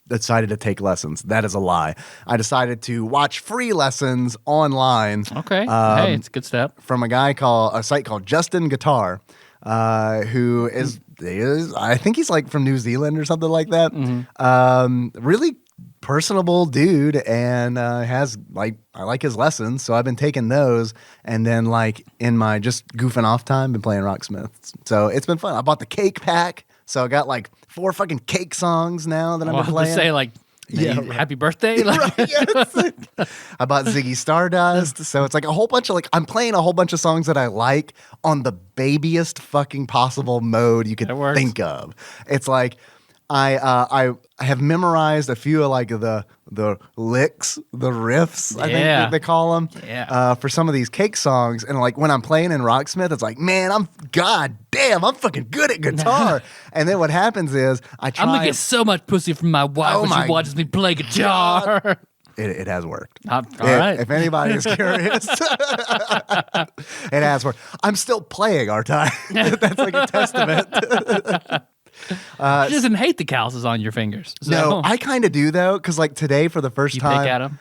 Speaker 3: decided to take lessons. That is a lie. I decided to watch free lessons online.
Speaker 2: Okay. Hey, it's a good step.
Speaker 3: From a site called Justin Guitar, who is I think he's from New Zealand or something like that. Really personable dude, and has I like his lessons, so I've been taking those, and then in my just goofing off time, been playing Rocksmith. So it's been fun. I bought the cake pack, so I got 4 fucking cake songs now that I've been playing.
Speaker 2: Say happy birthday.
Speaker 3: Right, yes. I bought Ziggy Stardust, so it's a whole bunch of I'm playing a whole bunch of songs that I like on the babiest fucking possible mode you could think of. It's I have memorized a few of the licks, the riffs, I think they call them, for some of these cake songs. And when I'm playing in Rocksmith, it's man, I'm fucking good at guitar. And then what happens is I'm
Speaker 2: gonna get so much pussy from my wife when she watches me play guitar.
Speaker 3: It has worked.
Speaker 2: All right.
Speaker 3: If anybody is curious, it has worked. I'm still playing our time. That's a testament.
Speaker 2: She doesn't hate the calluses on your fingers. So.
Speaker 3: No, I kind of do though, because today for the first time,
Speaker 2: pick at them.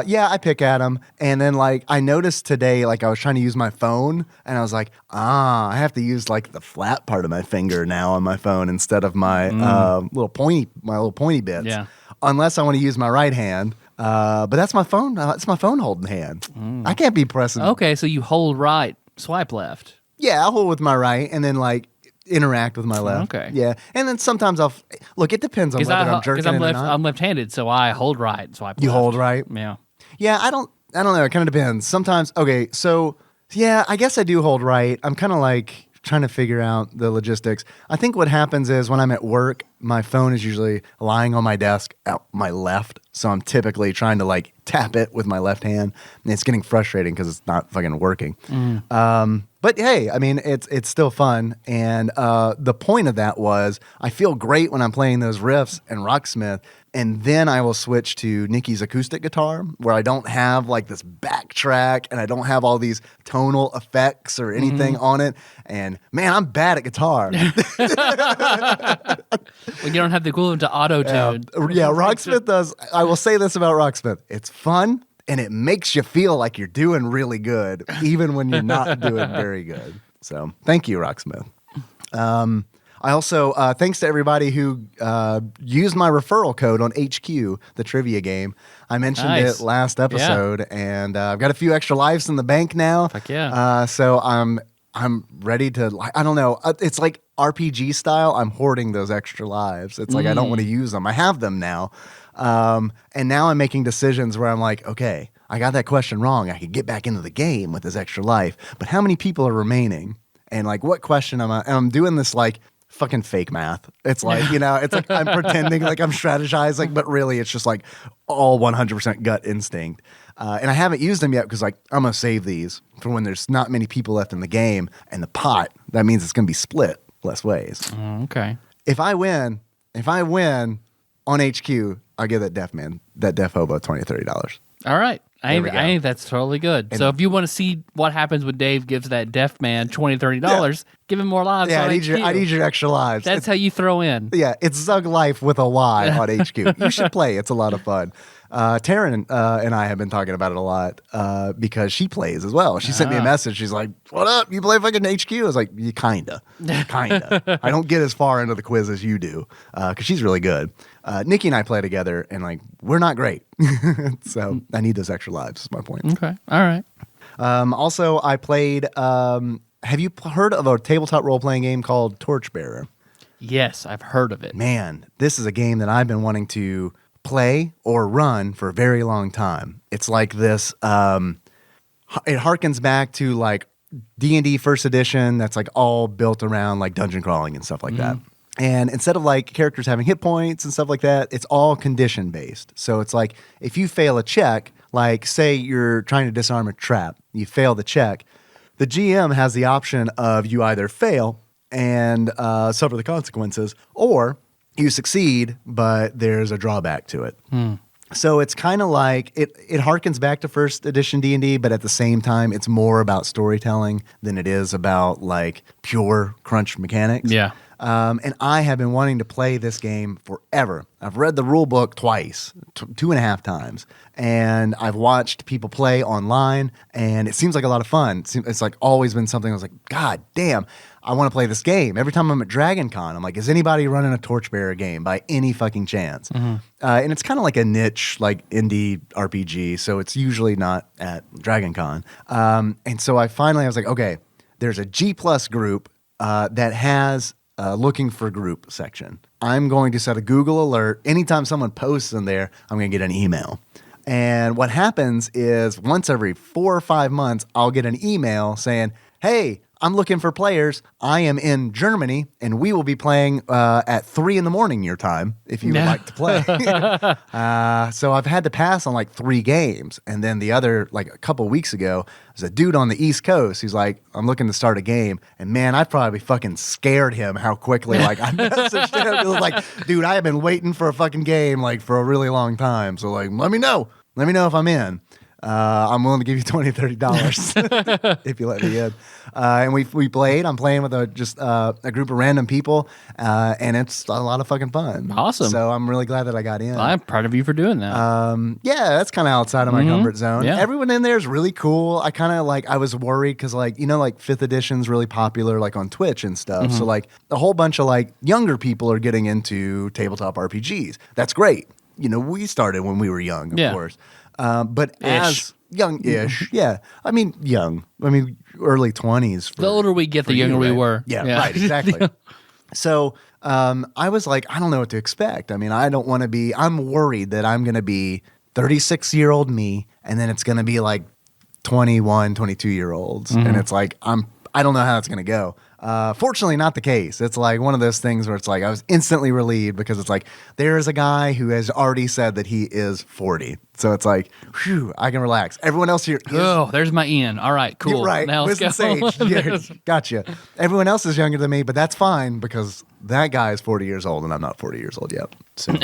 Speaker 3: Yeah, I pick at them, and then I noticed today, I was trying to use my phone, and I was I have to use the flat part of my finger now on my phone instead of my little pointy bits.
Speaker 2: Yeah.
Speaker 3: Unless I want to use my right hand, but that's my phone. It's my phone holding hand. I can't be pressing.
Speaker 2: Okay, so you hold right, swipe left.
Speaker 3: Yeah, I'll hold with my right, and then interact with my left.
Speaker 2: Okay.
Speaker 3: Yeah. And then sometimes I'll look, it depends on whether I'm jerking it or not.
Speaker 2: I'm left-handed, so I hold right, swipe left.
Speaker 3: You hold right?
Speaker 2: Yeah.
Speaker 3: Yeah, I don't know. It kind of depends. Sometimes, okay, so yeah, I guess I do hold right. I'm kind of trying to figure out the logistics. I think what happens is when I'm at work, my phone is usually lying on my desk at my left. So I'm typically trying to tap it with my left hand. And it's getting frustrating because it's not fucking working. But hey, I mean, it's still fun. And the point of that was I feel great when I'm playing those riffs in Rocksmith. And then I will switch to Nikki's acoustic guitar, where I don't have this backtrack and I don't have all these tonal effects or anything on it. And man, I'm bad at guitar.
Speaker 2: When you don't have the equivalent to auto-tune.
Speaker 3: Yeah, Rocksmith does. I will say this about Rocksmith. It's fun and it makes you feel like you're doing really good, even when you're not doing very good. So thank you, Rocksmith. I also, thanks to everybody who used my referral code on HQ, the trivia game. I mentioned it last episode, and I've got a few extra lives in the bank now.
Speaker 2: Heck yeah.
Speaker 3: So I'm ready to, I don't know, it's RPG style. I'm hoarding those extra lives. It's I don't want to use them. I have them now. And now I'm making decisions where I'm okay, I got that question wrong. I could get back into the game with this extra life, but how many people are remaining? And what question am I? And I'm doing this fucking fake math. It's it's I'm pretending I'm strategizing, but really it's just all 100% gut instinct. And I haven't used them yet because I'm going to save these for when there's not many people left in the game. And the pot, that means it's going to be split less ways.
Speaker 2: Okay.
Speaker 3: If I win on HQ, I'll give that deaf hobo $20, $30.
Speaker 2: All right. I think that's totally good. And so if you want to see what happens when Dave gives that deaf man $20, $30, give him more lives.
Speaker 3: Yeah,
Speaker 2: on
Speaker 3: I need your extra lives.
Speaker 2: That's how you throw in.
Speaker 3: Yeah, it's Zug Life with a Y on HQ. You should play. It's a lot of fun. Taryn and I have been talking about it a lot because she plays as well. She sent me a message. She's like, "What up? You play fucking HQ?" I was like, "Yeah, kinda. I don't get as far into the quiz as you do because she's really good." Nikki and I play together, and we're not great, so I need those extra lives. Is my point.
Speaker 2: Okay, all right.
Speaker 3: Also, I played. Have you heard of a tabletop role playing game called Torchbearer?
Speaker 2: Yes, I've heard of it.
Speaker 3: Man, this is a game that I've been wanting to play or run for a very long time. It's this. It harkens back to D&D first edition. That's all built around dungeon crawling and stuff like that. And instead of characters having hit points and stuff like that, it's all condition based. So it's if you fail a check, say you're trying to disarm a trap, you fail the check, the GM has the option of you either fail and suffer the consequences, or you succeed, but there's a drawback to it. So it's kind of like it harkens back to first edition D&D, but at the same time, it's more about storytelling than it is about like pure crunch mechanics.
Speaker 2: Yeah.
Speaker 3: And I have been wanting to play this game forever. I've read the rule book twice, 2.5 times, and I've watched people play online, and it seems like a lot of fun. It's like always been something I was like, God damn, I want to play this game. Every time I'm at Dragon Con, I'm like, is anybody running a Torchbearer game by any fucking chance? And it's kind of like a niche, like indie RPG, so it's usually not at Dragon Con. And so I was like, okay, there's a G+ group that has looking for group section. I'm going to set a Google alert. Anytime someone posts in there, I'm going to get an email. And what happens is once every 4 or 5 months, I'll get an email saying, hey, I'm looking for players. I am in Germany, and we will be playing at 3 a.m. your time if you would like to play. So I've had to pass on like 3 games. And then the other, like a couple weeks ago, there's a dude on the East Coast. He's like, I'm looking to start a game. And man, I probably fucking scared him how quickly like I messaged him. It was like, dude, I have been waiting for a fucking game like for a really long time. So like, let me know. Let me know if I'm in. I'm willing to give you $20, $30 if you let me in. And we played. I'm playing with a group of random people, and it's a lot of fucking fun.
Speaker 2: Awesome.
Speaker 3: So I'm really glad that I got in.
Speaker 2: I'm proud of you for doing that.
Speaker 3: Yeah, that's kind of outside of my comfort zone.
Speaker 2: Yeah.
Speaker 3: Everyone in there is really cool. I kind of I was worried because like 5th edition's really popular like on Twitch and stuff. So like a whole bunch of like younger people are getting into tabletop RPGs. That's great. We started when we were young, of course. But as young-ish, yeah. I mean, young. I mean, early 20s.
Speaker 2: The older we get, the younger we were.
Speaker 3: Yeah, right, exactly. So I was like, I don't know what to expect. I mean, I'm worried that I'm going to be 36-year-old me, and then it's going to be like 21, 22-year-olds. And it's like, I don't know how it's going to go. Fortunately, not the case. It's like one of those things where it's like I was instantly relieved because it's like there's a guy who has already said that he is 40. So it's like, whew, I can relax. Everyone else here.
Speaker 2: There's my Ian. All right, cool.
Speaker 3: You're right.
Speaker 2: Now let's go.
Speaker 3: Sage. Yeah, gotcha. Everyone else is younger than me, but that's fine because that guy is 40 years old and I'm not 40 years old yet. So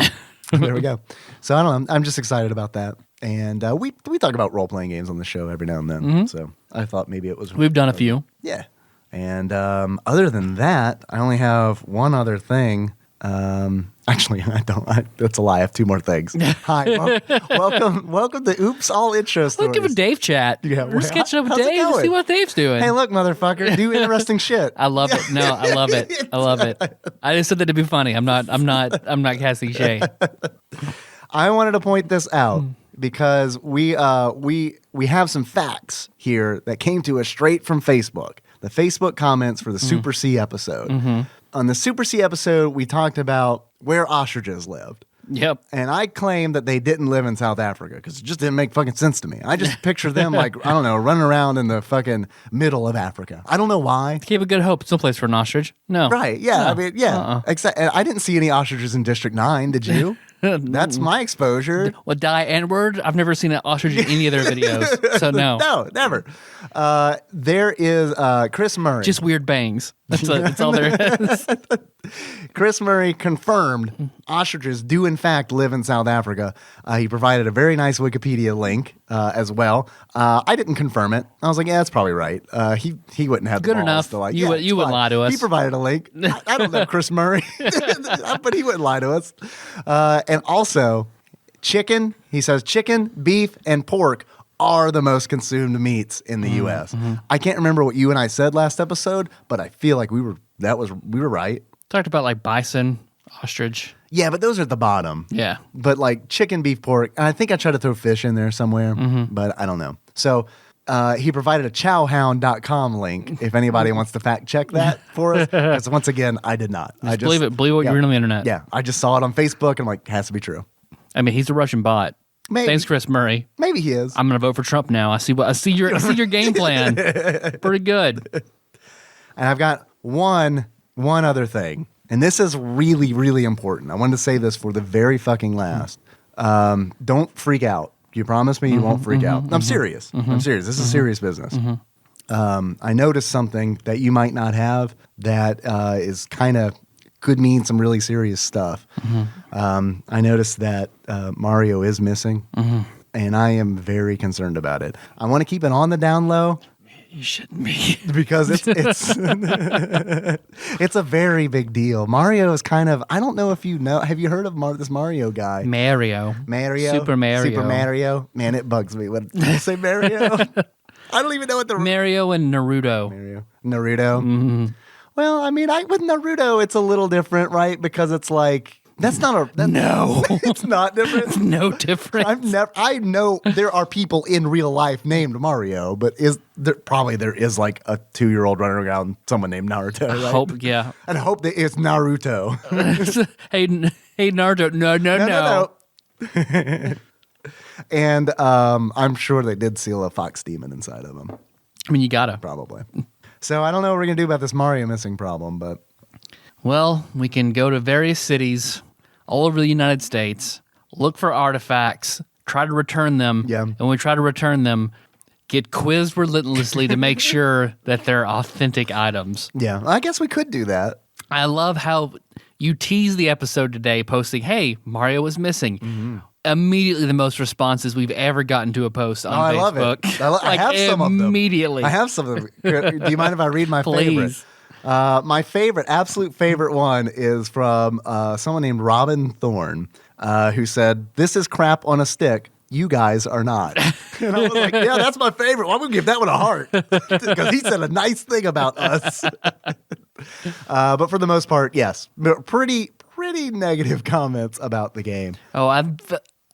Speaker 3: there we go. So I don't know. I'm just excited about that. And we talk about role-playing games on the show every now and then. So I thought maybe it was...
Speaker 2: We've done a few.
Speaker 3: Yeah. And other than that, I only have one other thing. Actually, I don't. That's a lie. I have 2 more things. Hi, welcome to Oops All Intro Stories.
Speaker 2: Let's give a Dave chat.
Speaker 3: Yeah,
Speaker 2: We're just catching up with Dave and see what Dave's doing.
Speaker 3: Hey, look, motherfucker, do interesting shit.
Speaker 2: I love it. No, I love it. I love it. I just said that to be funny. I'm not casting shade.
Speaker 3: I wanted to point this out because we have some facts here that came to us straight from Facebook. The Facebook comments for the Super C episode. On the Super C episode, we talked about where ostriches lived.
Speaker 2: Yep.
Speaker 3: And I claimed that they didn't live in South Africa because it just didn't make fucking sense to me. I just picture them like, I don't know, running around in the fucking middle of Africa. I don't know why.
Speaker 2: Cape of Good Hope, it's no place for an ostrich. No.
Speaker 3: Right, yeah.
Speaker 2: No.
Speaker 3: I mean, yeah. Except, I didn't see any ostriches in District 9, did you? That's my exposure.
Speaker 2: Well, die N-word, I've never seen an ostrich in any of their videos, so no.
Speaker 3: No, never. There is Chris Murray.
Speaker 2: Just weird bangs. That's all there is.
Speaker 3: Chris Murray confirmed ostriches do in fact live in South Africa. He provided a very nice Wikipedia link as well. I didn't confirm it. I was like, yeah, that's probably right. He wouldn't have
Speaker 2: Good
Speaker 3: the balls
Speaker 2: enough.
Speaker 3: to like,
Speaker 2: You wouldn't lie to us.
Speaker 3: He provided a link. I don't know Chris Murray, but he wouldn't lie to us. And also, chicken. He says chicken, beef, and pork are the most consumed meats in the U.S. I can't remember what you and I said last episode, but I feel like we were right.
Speaker 2: Talked about like bison, ostrich.
Speaker 3: Yeah, but those are at the bottom.
Speaker 2: Yeah.
Speaker 3: But like chicken, beef, pork, and I think I tried to throw fish in there somewhere, but I don't know. So he provided a chowhound.com link if anybody wants to fact check that for us. Because once again, I did not. I just
Speaker 2: believe it. Believe what you read on the internet.
Speaker 3: Yeah, I just saw it on Facebook and I'm like, has to be true.
Speaker 2: I mean, he's a Russian bot.
Speaker 3: Maybe.
Speaker 2: Thanks, Chris Murray.
Speaker 3: Maybe he is.
Speaker 2: I'm going to vote for Trump now. I see your game plan. Pretty good.
Speaker 3: And I've got one other thing. And this is really, really important. I wanted to say this for the very fucking last. Don't freak out. You promise me you won't freak out? I'm serious. I'm serious. This is serious business. I noticed something that you might not have that is kind of could mean some really serious stuff. I noticed that Mario is missing, and I am very concerned about it. I want to keep it on the down low.
Speaker 2: You shouldn't be.
Speaker 3: Because it's it's a very big deal. Mario is kind of, I don't know if you know, have you heard of this Mario guy?
Speaker 2: Mario.
Speaker 3: Super Mario. Man, it bugs me when you say Mario. I don't even know what the
Speaker 2: Mario and Naruto.
Speaker 3: Naruto.
Speaker 2: Mm-hmm.
Speaker 3: Well, I mean, with Naruto, it's a little different, right? Because it's like,
Speaker 2: no,
Speaker 3: it's not different.
Speaker 2: It's no different.
Speaker 3: I know there are people in real life named Mario, but there is like a 2-year-old running around someone named Naruto, right?
Speaker 2: I
Speaker 3: hope that it's Naruto.
Speaker 2: hey Naruto, no.
Speaker 3: And I'm sure they did seal a fox demon inside of him.
Speaker 2: I mean, you gotta.
Speaker 3: Probably. So I don't know what we're going to do about this Mario missing problem, but...
Speaker 2: Well, we can go to various cities all over the United States, look for artifacts, try to return them, and when we try to return them, get quizzed relentlessly to make sure that they're authentic items.
Speaker 3: Yeah, I guess we could do that.
Speaker 2: I love how you tease the episode today, posting, hey, Mario was missing. Mm-hmm. Immediately the most responses we've ever gotten to a post on Facebook.
Speaker 3: I love it. I have some of them.
Speaker 2: Immediately.
Speaker 3: I have some of them. Do you mind if I read my favorite? My absolute favorite one is from someone named Robin Thorne, who said, "This is crap on a stick. You guys are not." And I was like, yeah, that's my favorite. Well, I'm going to give that one a heart because he said a nice thing about us. But for the most part, yes, pretty negative comments about the game.
Speaker 2: Oh,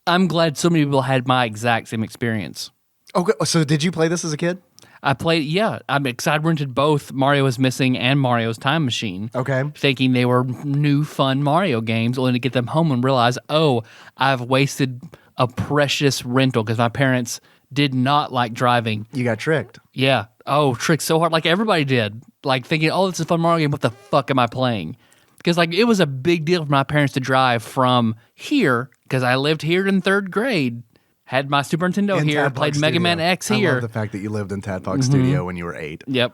Speaker 2: I'm glad so many people had my exact same experience.
Speaker 3: Okay, so did you play this as a kid?
Speaker 2: I played, yeah. I'm excited. I rented both Mario is Missing and Mario's Time Machine.
Speaker 3: Okay.
Speaker 2: Thinking they were new, fun Mario games, only to get them home and realize, oh, I've wasted a precious rental because my parents did not like driving.
Speaker 3: You got tricked.
Speaker 2: Yeah. Oh, tricked so hard. Like everybody did. Like thinking, oh, this is a fun Mario game. What the fuck am I playing? Because like it was a big deal for my parents to drive from here because I lived here in 3rd grade. Had my Super Nintendo here, played Mega Man X here.
Speaker 3: I love the fact that you lived in TADPOG Studio when you were 8.
Speaker 2: Yep.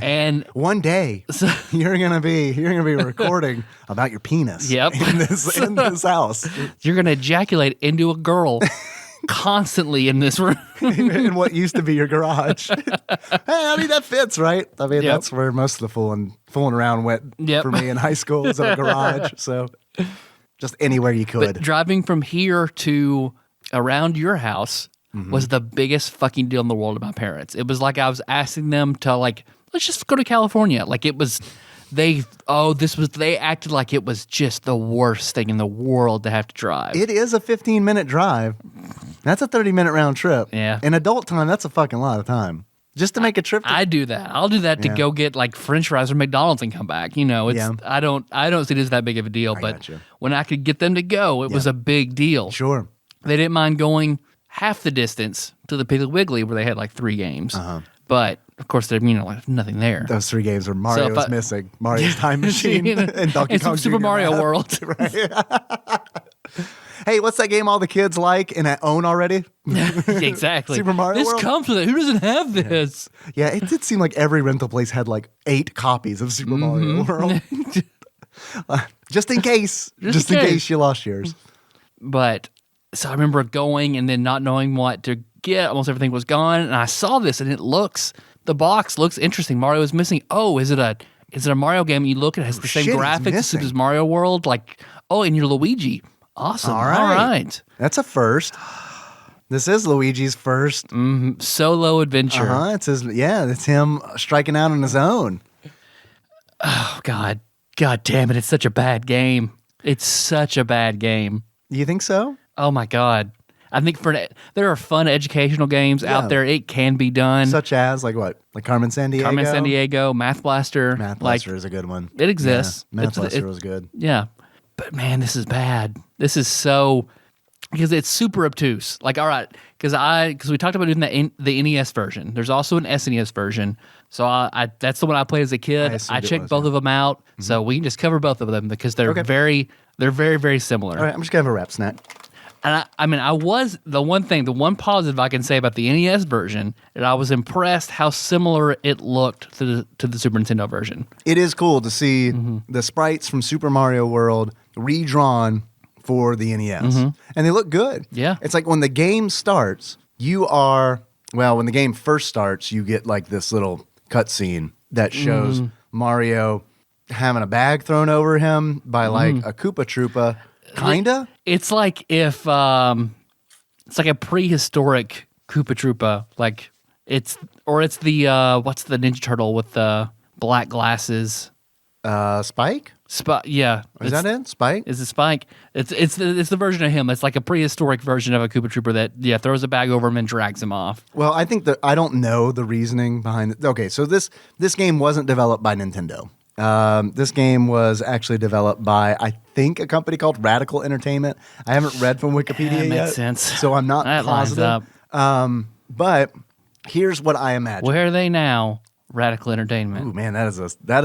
Speaker 2: And
Speaker 3: one day you're gonna be recording about your penis.
Speaker 2: Yep.
Speaker 3: In this house.
Speaker 2: You're gonna ejaculate into a girl constantly in this room.
Speaker 3: In what used to be your garage. Hey, I mean that fits, right? I mean that's where most of the fooling around went for me in high school was in a garage. So just anywhere you could.
Speaker 2: But driving from here to around your house was the biggest fucking deal in the world to my parents. It was like I was asking them to like, let's just go to California. Like it was, they acted like it was just the worst thing in the world to have to drive.
Speaker 3: It is a 15-minute drive. That's a 30-minute round trip.
Speaker 2: Yeah.
Speaker 3: In adult time, that's a fucking lot of time. Just to make a trip.
Speaker 2: I do that. I'll do that to go get like French fries or McDonald's and come back. You know, I don't see it as that big of a deal. But when I could get them to go, it was a big deal.
Speaker 3: Sure.
Speaker 2: They didn't mind going half the distance to the Piggly Wiggly where they had like 3 games. But of course, there's like nothing there.
Speaker 3: Those 3 games are Mario's Missing, Mario's Time Machine, and Donkey Kong
Speaker 2: Super Mario World.
Speaker 3: Right. Hey, what's that game all the kids like and own already?
Speaker 2: Exactly.
Speaker 3: Super Mario
Speaker 2: World. This comes with it. Who doesn't have this?
Speaker 3: Yeah, it did seem like every rental place had like 8 copies of Super Mario World. Just in case. Just in case you lost yours.
Speaker 2: But so I remember going and then not knowing what to get. Almost everything was gone. And I saw this and the box looks interesting. Mario is Missing. Oh, is it a Mario game? You look at it, has the same graphics as Super Mario World. Like, oh, and you're Luigi. Awesome. All right.
Speaker 3: That's a first. This is Luigi's first
Speaker 2: solo adventure.
Speaker 3: It's him striking out on his own.
Speaker 2: Oh, God. God damn it. It's such a bad game. It's such a bad game.
Speaker 3: You think so?
Speaker 2: Oh, my God. I think there are fun educational games out there. It can be done.
Speaker 3: Such as, like what? Like Carmen Sandiego?
Speaker 2: Carmen Sandiego, Math Blaster.
Speaker 3: Math Blaster is a good one.
Speaker 2: It exists.
Speaker 3: Yeah, Math Blaster was good.
Speaker 2: Yeah. But, man, this is bad. This is so... Because it's super obtuse. Like, all right, because we talked about doing the NES version. There's also an SNES version. So that's the one I played as a kid. I checked both of them out. So we can just cover both of them because they're very, very similar.
Speaker 3: All right, I'm just going to have a wrap snack.
Speaker 2: And I mean, I was the one positive I can say about the NES version, that I was impressed how similar it looked to the Super Nintendo version.
Speaker 3: It is cool to see the sprites from Super Mario World redrawn for the NES, and they look good.
Speaker 2: Yeah.
Speaker 3: It's like when the game starts, when the game first starts, you get like this little cutscene that shows Mario having a bag thrown over him by like a Koopa Troopa. Kinda?
Speaker 2: It's like if it's like a prehistoric Koopa Troopa. Like it's the what's the Ninja Turtle with the black glasses?
Speaker 3: Spike?
Speaker 2: Yeah.
Speaker 3: Is that it? Spike?
Speaker 2: Is it Spike? It's the version of him. It's like a prehistoric version of a Koopa Trooper that throws a bag over him and drags him off.
Speaker 3: Well, I think that I don't know the reasoning behind it. Okay, so this game wasn't developed by Nintendo. This game was actually developed by, I think, a company called Radical Entertainment. I haven't read from Wikipedia
Speaker 2: That makes
Speaker 3: yet,
Speaker 2: sense.
Speaker 3: so I'm not
Speaker 2: That lines
Speaker 3: positive.
Speaker 2: up.
Speaker 3: But here's what I imagine.
Speaker 2: Where are they now? Radical Entertainment.
Speaker 3: Ooh, man, that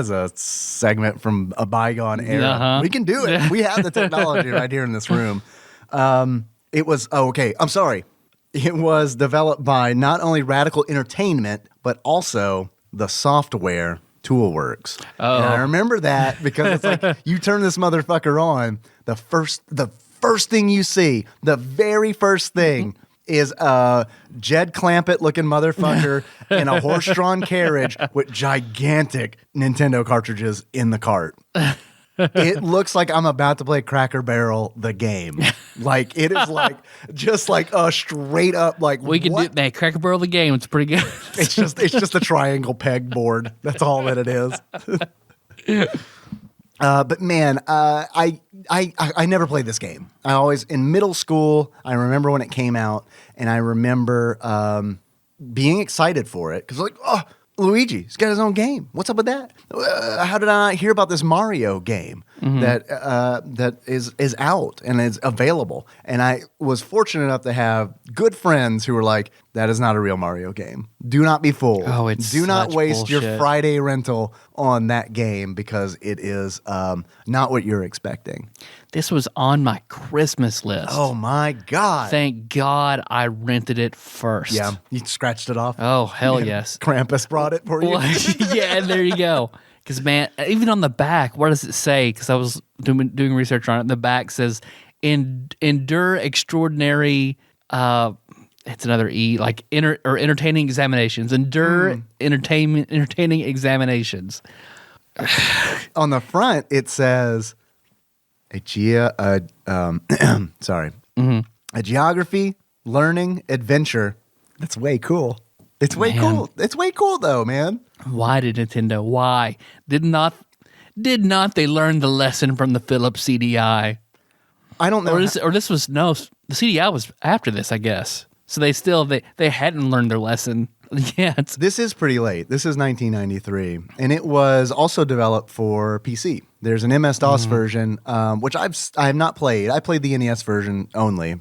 Speaker 3: is a segment from a bygone era.
Speaker 2: Uh-huh.
Speaker 3: We can do it. We have the technology right here in this room. It was I'm sorry. It was developed by not only Radical Entertainment but also the software Toolworks.
Speaker 2: Oh.
Speaker 3: And I remember that because it's like you turn this motherfucker on, the first thing you see, the very first thing is a Jed Clampett looking motherfucker in a horse-drawn carriage with gigantic Nintendo cartridges in the cart. It looks like I'm about to play Cracker Barrel the game. Like it is like just like a straight up like
Speaker 2: We can do that. Cracker Barrel the game. It's pretty good.
Speaker 3: It's just a triangle pegboard. That's all that it is. But man, I never played this game. I always in middle school. I remember when it came out, and I remember being excited for it because like, oh, Luigi, he's got his own game. What's up with that? How did I not hear about this Mario game that is out and is available? And I was fortunate enough to have good friends who were like, "That is not a real Mario game. Do not be fooled.
Speaker 2: Oh, it's
Speaker 3: do not
Speaker 2: such
Speaker 3: waste your
Speaker 2: bullshit.
Speaker 3: Friday rental on that game because it is not what you're expecting."
Speaker 2: This was on my Christmas list.
Speaker 3: Oh my God!
Speaker 2: Thank God I rented it first.
Speaker 3: Yeah, you scratched it off.
Speaker 2: Oh, hell yes.
Speaker 3: Krampus brought it for you.
Speaker 2: Well, yeah, there you go. Because, man, even on the back, what does it say? Because I was doing research on it. The back says, endure extraordinary, it's another E, like entertaining examinations. Endure entertaining examinations.
Speaker 3: On the front, it says a geography, learning, adventure. That's way cool. It's way cool. It's way cool though, man.
Speaker 2: Why did Nintendo? Why did not they learn the lesson from the Philips CDI?
Speaker 3: I don't know.
Speaker 2: Or this was no. The CDI was after this, I guess. So they hadn't learned their lesson yet.
Speaker 3: This is pretty late. This is 1993, and it was also developed for PC. There's an MS-DOS version, which I have not played. I played the NES version only,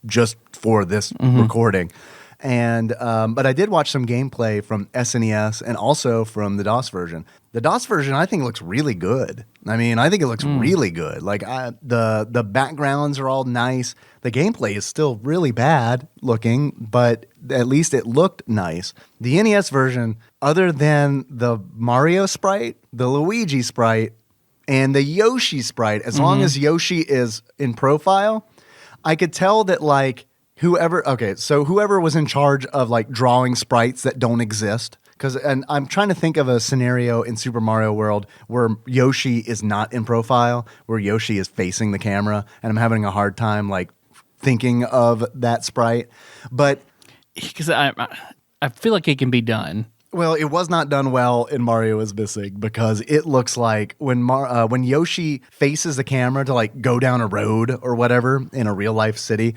Speaker 3: just for this recording. And but I did watch some gameplay from SNES and also from the DOS version. The DOS version I think looks really good. I mean, I think it looks really good. Like the backgrounds are all nice. The gameplay is still really bad looking, but at least it looked nice. The NES version, other than the Mario sprite, the Luigi sprite, and the Yoshi sprite, as long as Yoshi is in profile, I could tell that like whoever was in charge of like drawing sprites that don't exist, and I'm trying to think of a scenario in Super Mario World where Yoshi is not in profile, where Yoshi is facing the camera, and I'm having a hard time like thinking of that sprite. But
Speaker 2: Because I feel like it can be done.
Speaker 3: well, it was not done well in Mario is Missing because it looks like when Yoshi faces the camera to like go down a road or whatever in a real life city,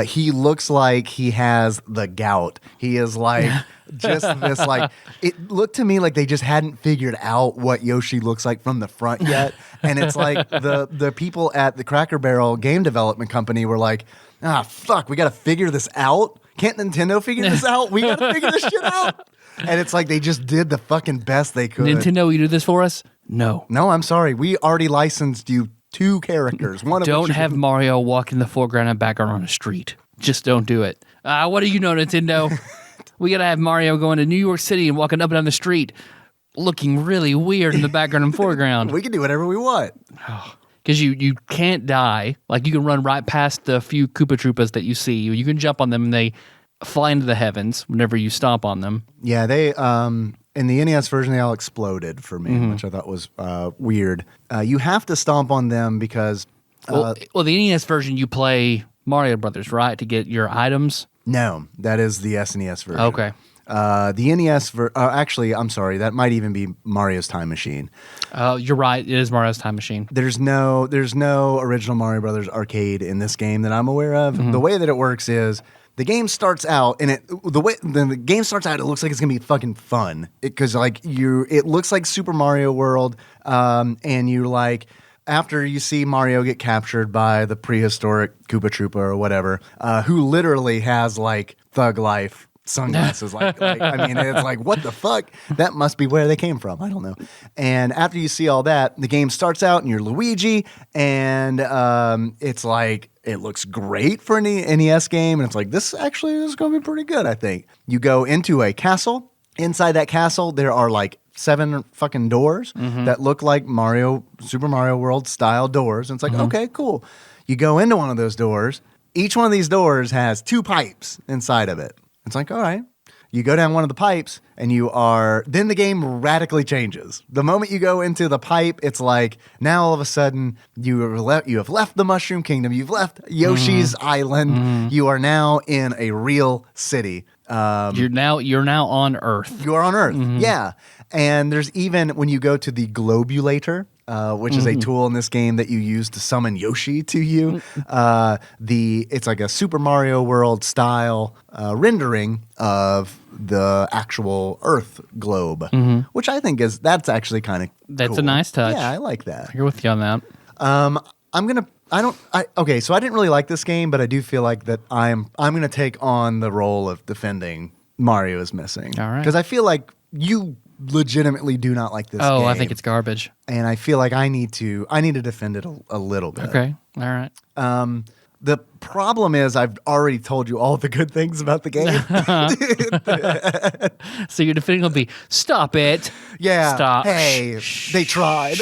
Speaker 3: he looks like he has the gout. He is like just this like it looked to me like they just hadn't figured out what Yoshi looks like from the front yet. And it's like the people at the Cracker Barrel game development company were like, fuck, we got to figure this out. Can't Nintendo figure this out? We got to figure this shit out. And it's like they just did the fucking best they could.
Speaker 2: Nintendo, you do this for us? No.
Speaker 3: No, I'm sorry. We already licensed you 2 characters. One of
Speaker 2: Don't
Speaker 3: which you
Speaker 2: have Mario walk in the foreground and background on a street. Just don't do it. What do you know, Nintendo? We got to have Mario going to New York City and walking up and down the street looking really weird in the background and foreground.
Speaker 3: We can do whatever we want.
Speaker 2: Because you can't die. Like, you can run right past the few Koopa Troopas that you see. You can jump on them and they fly into the heavens whenever you stomp on them.
Speaker 3: Yeah, they in the NES version they all exploded for me, which I thought was weird. You have to stomp on them because
Speaker 2: Well, the NES version you play Mario Brothers, right, to get your items?
Speaker 3: no, that is the SNES version.
Speaker 2: Okay.
Speaker 3: The NES actually, I'm sorry, that might even be Mario's Time Machine.
Speaker 2: You're right. It is Mario's Time Machine.
Speaker 3: There's no original Mario Brothers arcade in this game that I'm aware of. The way that it works is the game starts out, and it looks like it's gonna be fucking fun because it looks like Super Mario World, and you like. After you see Mario get captured by the prehistoric Koopa Troopa or whatever, who literally has like thug life sunglasses, I mean, it's like, what the fuck? That must be where they came from. I don't know. And after you see all that, the game starts out and you're Luigi, and it's like, it looks great for an NES game, and it's like, this is going to be pretty good, I think. You go into a castle. Inside that castle, there are like 7 fucking doors that look like Super Mario World style doors. And it's like, okay, cool. You go into one of those doors. Each one of these doors has 2 pipes inside of it. It's like, all right. You go down one of the pipes and then the game radically changes. The moment you go into the pipe, it's like now all of a sudden you have left the Mushroom Kingdom. You've left Yoshi's Island. You are now in a real city.
Speaker 2: You're now on Earth.
Speaker 3: You are on Earth, yeah. And there's even when you go to the Globulator, which is a tool in this game that you use to summon Yoshi to you. It's like a Super Mario World style rendering of the actual Earth globe, which I think that's actually kind of
Speaker 2: That's a nice touch.
Speaker 3: Yeah, I like that.
Speaker 2: You're with you on that.
Speaker 3: Okay, so I didn't really like this game, but I do feel like that I'm going to take on the role of defending Mario is Missing.
Speaker 2: All right.
Speaker 3: Because I feel like you legitimately do not like this game.
Speaker 2: I think it's garbage.
Speaker 3: And I feel like I need to defend it a little bit.
Speaker 2: Okay. All right.
Speaker 3: The problem is I've already told you all the good things about the game.
Speaker 2: So your defending will be, stop it.
Speaker 3: Yeah.
Speaker 2: Stop.
Speaker 3: Hey, they tried.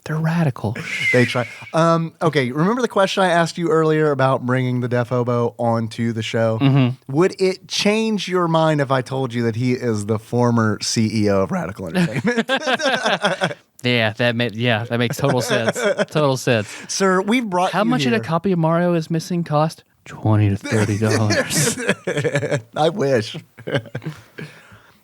Speaker 2: They're radical.
Speaker 3: They tried. Okay, remember the question I asked you earlier about bringing the deaf hobo onto the show? Would it change your mind if I told you that he is the former CEO of Radical Entertainment?
Speaker 2: Yeah, that makes total sense. Total sense.
Speaker 3: Sir, we've brought
Speaker 2: How much did a copy of Mario is Missing cost? $20 to $30.
Speaker 3: I wish.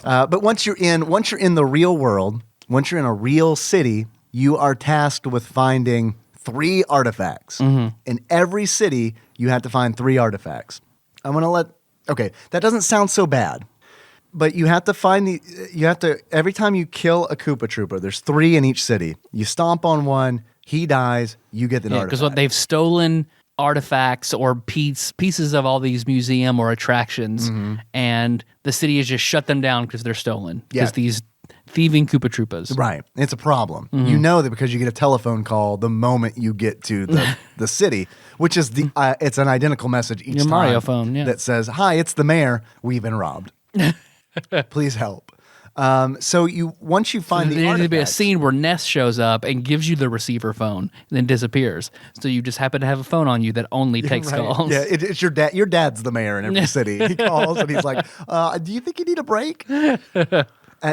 Speaker 3: But once you're in the real world, once you're in a real city, you are tasked with finding 3 artifacts. In every city, you have to find 3 artifacts. Okay, that doesn't sound so bad. But you have to every time you kill a Koopa Troopa, there's 3 in each city. You stomp on one, he dies, you get the artifact.
Speaker 2: Because they've stolen artifacts or pieces of all these museum or attractions, and the city has just shut them down because they're stolen. Because these thieving Koopa Troopas.
Speaker 3: Right. It's a problem. You know that because you get a telephone call the moment you get to the city, which is it's an identical message each time.
Speaker 2: Mario phone, yeah.
Speaker 3: That says, "Hi, it's the mayor. We've been robbed. Please help." So once you find
Speaker 2: there needs to be a scene where Ness shows up and gives you the receiver phone and then disappears. So you just happen to have a phone on you that only takes calls.
Speaker 3: Yeah, it's your dad. Your dad's the mayor in every city. He calls and he's like, "Do you think you need a break?"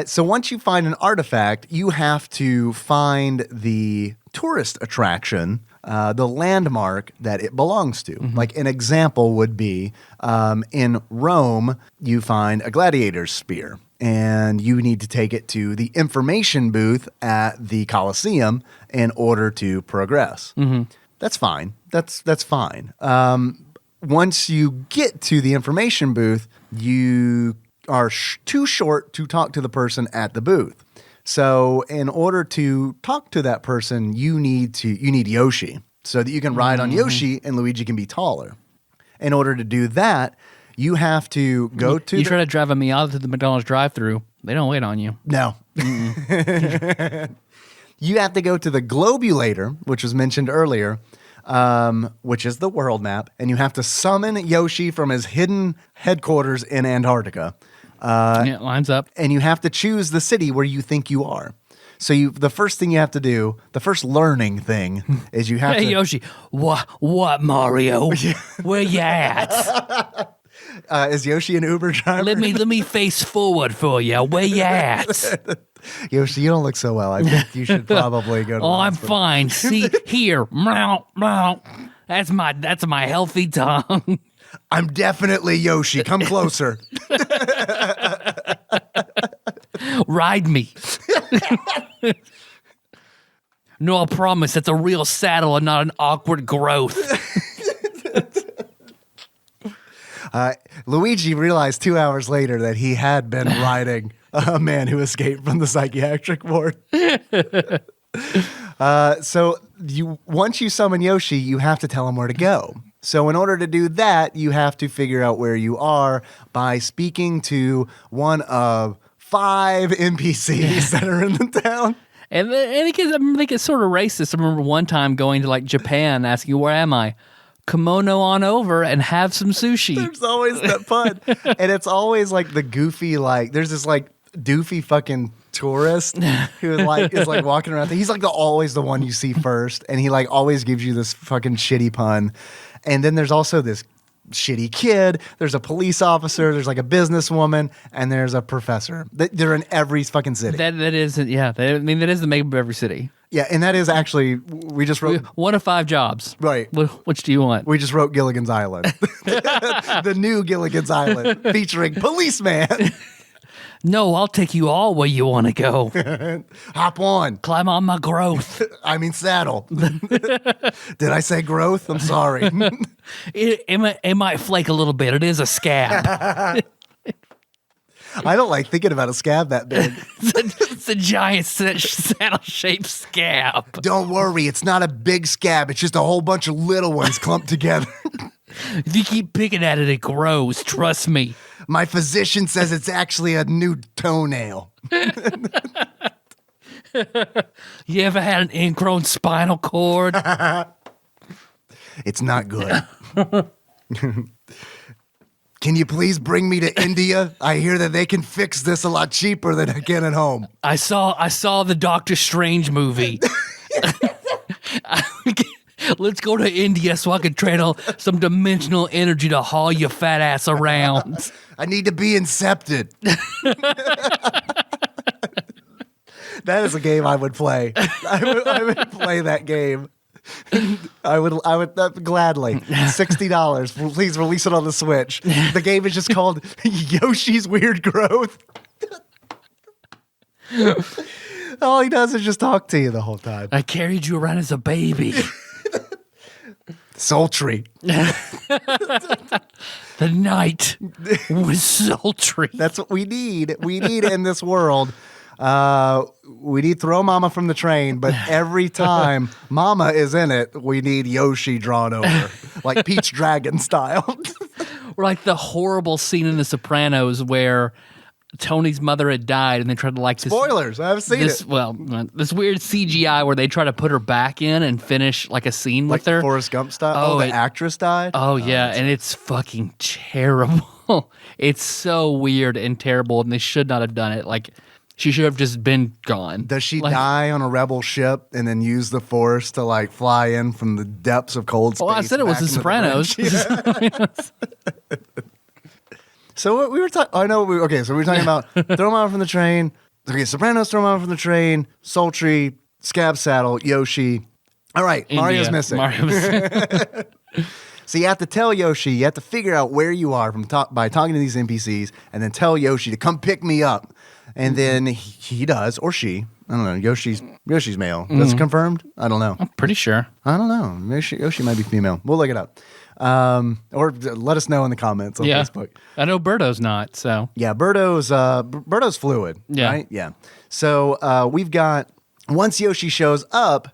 Speaker 3: So once you find an artifact, you have to find the tourist attraction, the landmark that it belongs to. Like an example would be in Rome, you find a gladiator's spear. And you need to take it to the information booth at the Colosseum in order to progress. That's fine. That's fine. Once you get to the information booth, you are too short to talk to the person at the booth. So in order to talk to that person, you need Yoshi so that you can ride on Yoshi and Luigi can be taller. In order to do that, you have to go to...
Speaker 2: You try to drive a Miata to the McDonald's drive-thru, they don't wait on you.
Speaker 3: No. You have to go to the Globulator, which was mentioned earlier, which is the world map, and you have to summon Yoshi from his hidden headquarters in Antarctica.
Speaker 2: Yeah, lines up.
Speaker 3: And you have to choose the city where you think you are. So the first thing you have to do, the first learning thing, is you have
Speaker 2: Hey,
Speaker 3: to...
Speaker 2: Yoshi. What, Mario? Where you at?
Speaker 3: is Yoshi an Uber driver?
Speaker 2: Let me face forward for you. Where you at?
Speaker 3: Yoshi, you don't look so well. I think you should probably go to the
Speaker 2: Oh, I'm
Speaker 3: hospital.
Speaker 2: fine. See here. Meow, meow. That's my healthy tongue.
Speaker 3: I'm definitely Yoshi. Come closer.
Speaker 2: Ride me. No, I promise that's a real saddle and not an awkward growth.
Speaker 3: Luigi realized 2 hours later that he had been riding a man who escaped from the psychiatric ward. So once you summon Yoshi, you have to tell him where to go. So in order to do that, you have to figure out where you are by speaking to one of 5 NPCs that are in the town.
Speaker 2: And it gets sort of racist. I remember one time going to like Japan, asking, "Where am I?" Kimono on over and have some sushi.
Speaker 3: There's always that pun. And it's always like the goofy, like, there's this like doofy fucking tourist who like is like walking around. He's like always the one you see first. And he like always gives you this fucking shitty pun. And then there's also this shitty kid. There's a police officer. There's like a businesswoman. And there's a professor. They're in every fucking city.
Speaker 2: That is, yeah. I mean, that is the makeup of every city.
Speaker 3: Yeah, and that is actually, we just wrote...
Speaker 2: 1 of 5 jobs.
Speaker 3: Right.
Speaker 2: Which do you want?
Speaker 3: We just wrote Gilligan's Island. The new Gilligan's Island featuring Policeman.
Speaker 2: No, I'll take you all where you want to go.
Speaker 3: Hop on.
Speaker 2: Climb on my growth.
Speaker 3: I mean saddle. Did I say growth? I'm sorry.
Speaker 2: It might flake a little bit. It is a scab.
Speaker 3: I don't like thinking about a scab that big.
Speaker 2: It's a giant saddle-shaped scab.
Speaker 3: Don't worry, it's not a big scab. It's just a whole bunch of little ones clumped together.
Speaker 2: If you keep picking at it, it grows. Trust me.
Speaker 3: My physician says it's actually a new toenail.
Speaker 2: You ever had an ingrown spinal cord?
Speaker 3: It's not good. Can you please bring me to India? I hear that they can fix this a lot cheaper than I can at home.
Speaker 2: I saw the Doctor Strange movie. Let's go to India so I can channel some dimensional energy to haul your fat ass around.
Speaker 3: I need to be incepted. That is a game I would play. I would play that game. I would gladly. $60. Please release it on the Switch. The game is just called Yoshi's Weird Growth. All he does is just talk to you the whole time.
Speaker 2: I carried you around as a baby.
Speaker 3: Sultry.
Speaker 2: The night was sultry.
Speaker 3: That's what we need. We need in this world. We need Throw Mama from the Train, but every time Mama is in it, we need Yoshi drawn over, like Peach Dragon style.
Speaker 2: Or like the horrible scene in The Sopranos where Tony's mother had died and they tried to like this...
Speaker 3: Spoilers, I've seen it.
Speaker 2: Well, this weird CGI where they try to put her back in and finish like a scene with her.
Speaker 3: Forrest Gump style. The actress died?
Speaker 2: Oh, yeah, and it's fucking terrible. It's so weird and terrible, and they should not have done it. Like, she should have just been gone.
Speaker 3: Does she die on a rebel ship and then use the Force to like fly in from the depths of cold space?
Speaker 2: Well, I said it was The Sopranos.
Speaker 3: So what we were talking. I know. So we were talking about Throw Mama from the Train. Okay, Sopranos, Throw Mama from the Train, Sultry, Scab Saddle, Yoshi. All right,
Speaker 2: India.
Speaker 3: Mario's missing. So you have to tell Yoshi. You have to figure out where you are by talking to these NPCs, and then tell Yoshi to come pick me up. And then he does, or she. I don't know. Yoshi's male. That's confirmed? I don't know.
Speaker 2: I'm pretty sure.
Speaker 3: I don't know. Yoshi might be female. We'll look it up. Or let us know in the comments on Facebook.
Speaker 2: I know Birdo's not, so.
Speaker 3: Yeah, Birdo's fluid, right? Yeah. So we've got, once Yoshi shows up,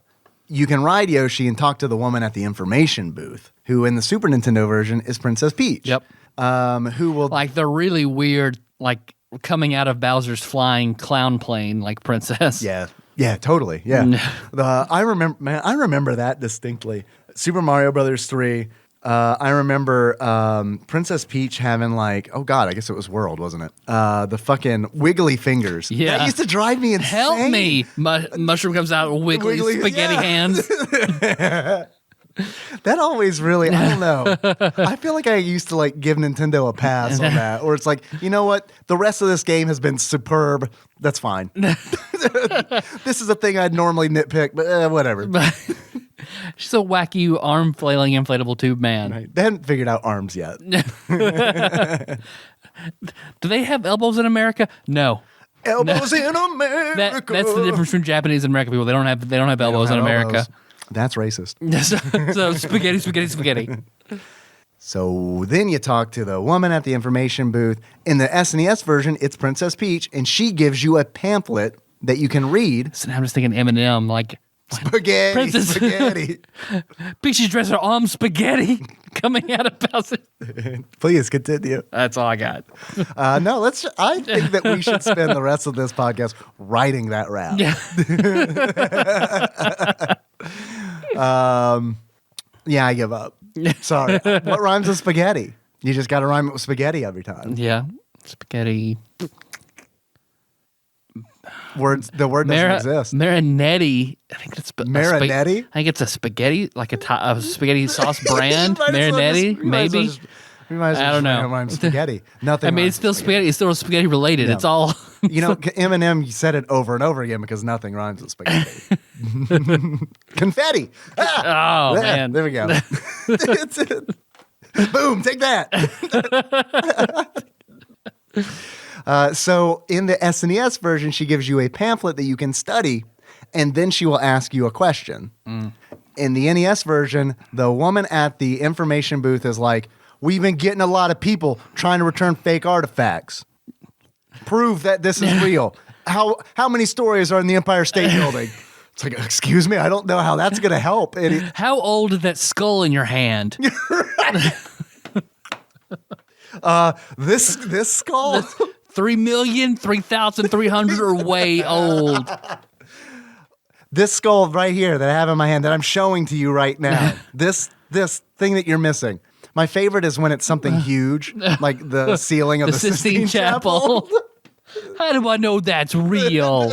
Speaker 3: you can ride Yoshi and talk to the woman at the information booth, who in the Super Nintendo version is Princess Peach.
Speaker 2: Yep.
Speaker 3: Who will...
Speaker 2: Like the really weird, like, coming out of Bowser's flying clown plane, like princess.
Speaker 3: Yeah. Yeah, totally. Yeah. I remember that distinctly. Super Mario Brothers 3. I remember Princess Peach having like, oh God, I guess it was World, wasn't it? The fucking wiggly fingers.
Speaker 2: Yeah.
Speaker 3: That used to drive me insane.
Speaker 2: Help me! Mushroom comes out with wiggly spaghetti hands.
Speaker 3: That always really, I don't know. I feel like I used to like give Nintendo a pass on that, or it's like, you know what? The rest of this game has been superb. That's fine. This is a thing I'd normally nitpick, but whatever.
Speaker 2: She's a wacky arm flailing inflatable tube man.
Speaker 3: Right. They hadn't figured out arms yet.
Speaker 2: Do they have elbows in America? No.
Speaker 3: Elbows in America.
Speaker 2: That's the difference between Japanese and American people. They don't have elbows in America.
Speaker 3: Elbows. That's racist.
Speaker 2: So spaghetti.
Speaker 3: So then you talk to the woman at the information booth. In the SNES version, it's Princess Peach, and she gives you a pamphlet that you can read.
Speaker 2: So now I'm just thinking Eminem, like
Speaker 3: spaghetti,
Speaker 2: Princess
Speaker 3: spaghetti.
Speaker 2: Peach's dress her arm spaghetti coming out of Bowser.
Speaker 3: Please continue.
Speaker 2: That's all I got.
Speaker 3: No, I think that we should spend the rest of this podcast writing that rap.
Speaker 2: Yeah.
Speaker 3: Yeah, I give up. Sorry. What rhymes with spaghetti? You just got to rhyme it with spaghetti every time.
Speaker 2: Yeah. Spaghetti.
Speaker 3: The word doesn't exist.
Speaker 2: Marinetti. I think it's
Speaker 3: Marinetti?
Speaker 2: I think it's a spaghetti, like a spaghetti sauce brand. Marinetti, maybe. I don't know.
Speaker 3: Rhyme spaghetti. Nothing.
Speaker 2: I mean, it's still spaghetti. It's still spaghetti related.
Speaker 3: Yeah.
Speaker 2: It's all.
Speaker 3: You know, Eminem said it over and over again because nothing rhymes with spaghetti. Confetti.
Speaker 2: Oh, man.
Speaker 3: There we go. Boom, take that. So in the SNES version, she gives you a pamphlet that you can study, and then she will ask you a question. In the NES version, the woman at the information booth is like, we've been getting a lot of people trying to return fake artifacts. Prove that this is real. How many stories are in the Empire State Building? It's like, excuse me, I don't know how that's going to help.
Speaker 2: How old is that skull in your hand?
Speaker 3: This skull?
Speaker 2: 3,003,300 are way old.
Speaker 3: This skull right here that I have in my hand that I'm showing to you right now. This thing that you're missing. My favorite is when it's something huge, like the ceiling of the Sistine Chapel.
Speaker 2: How do I know that's real?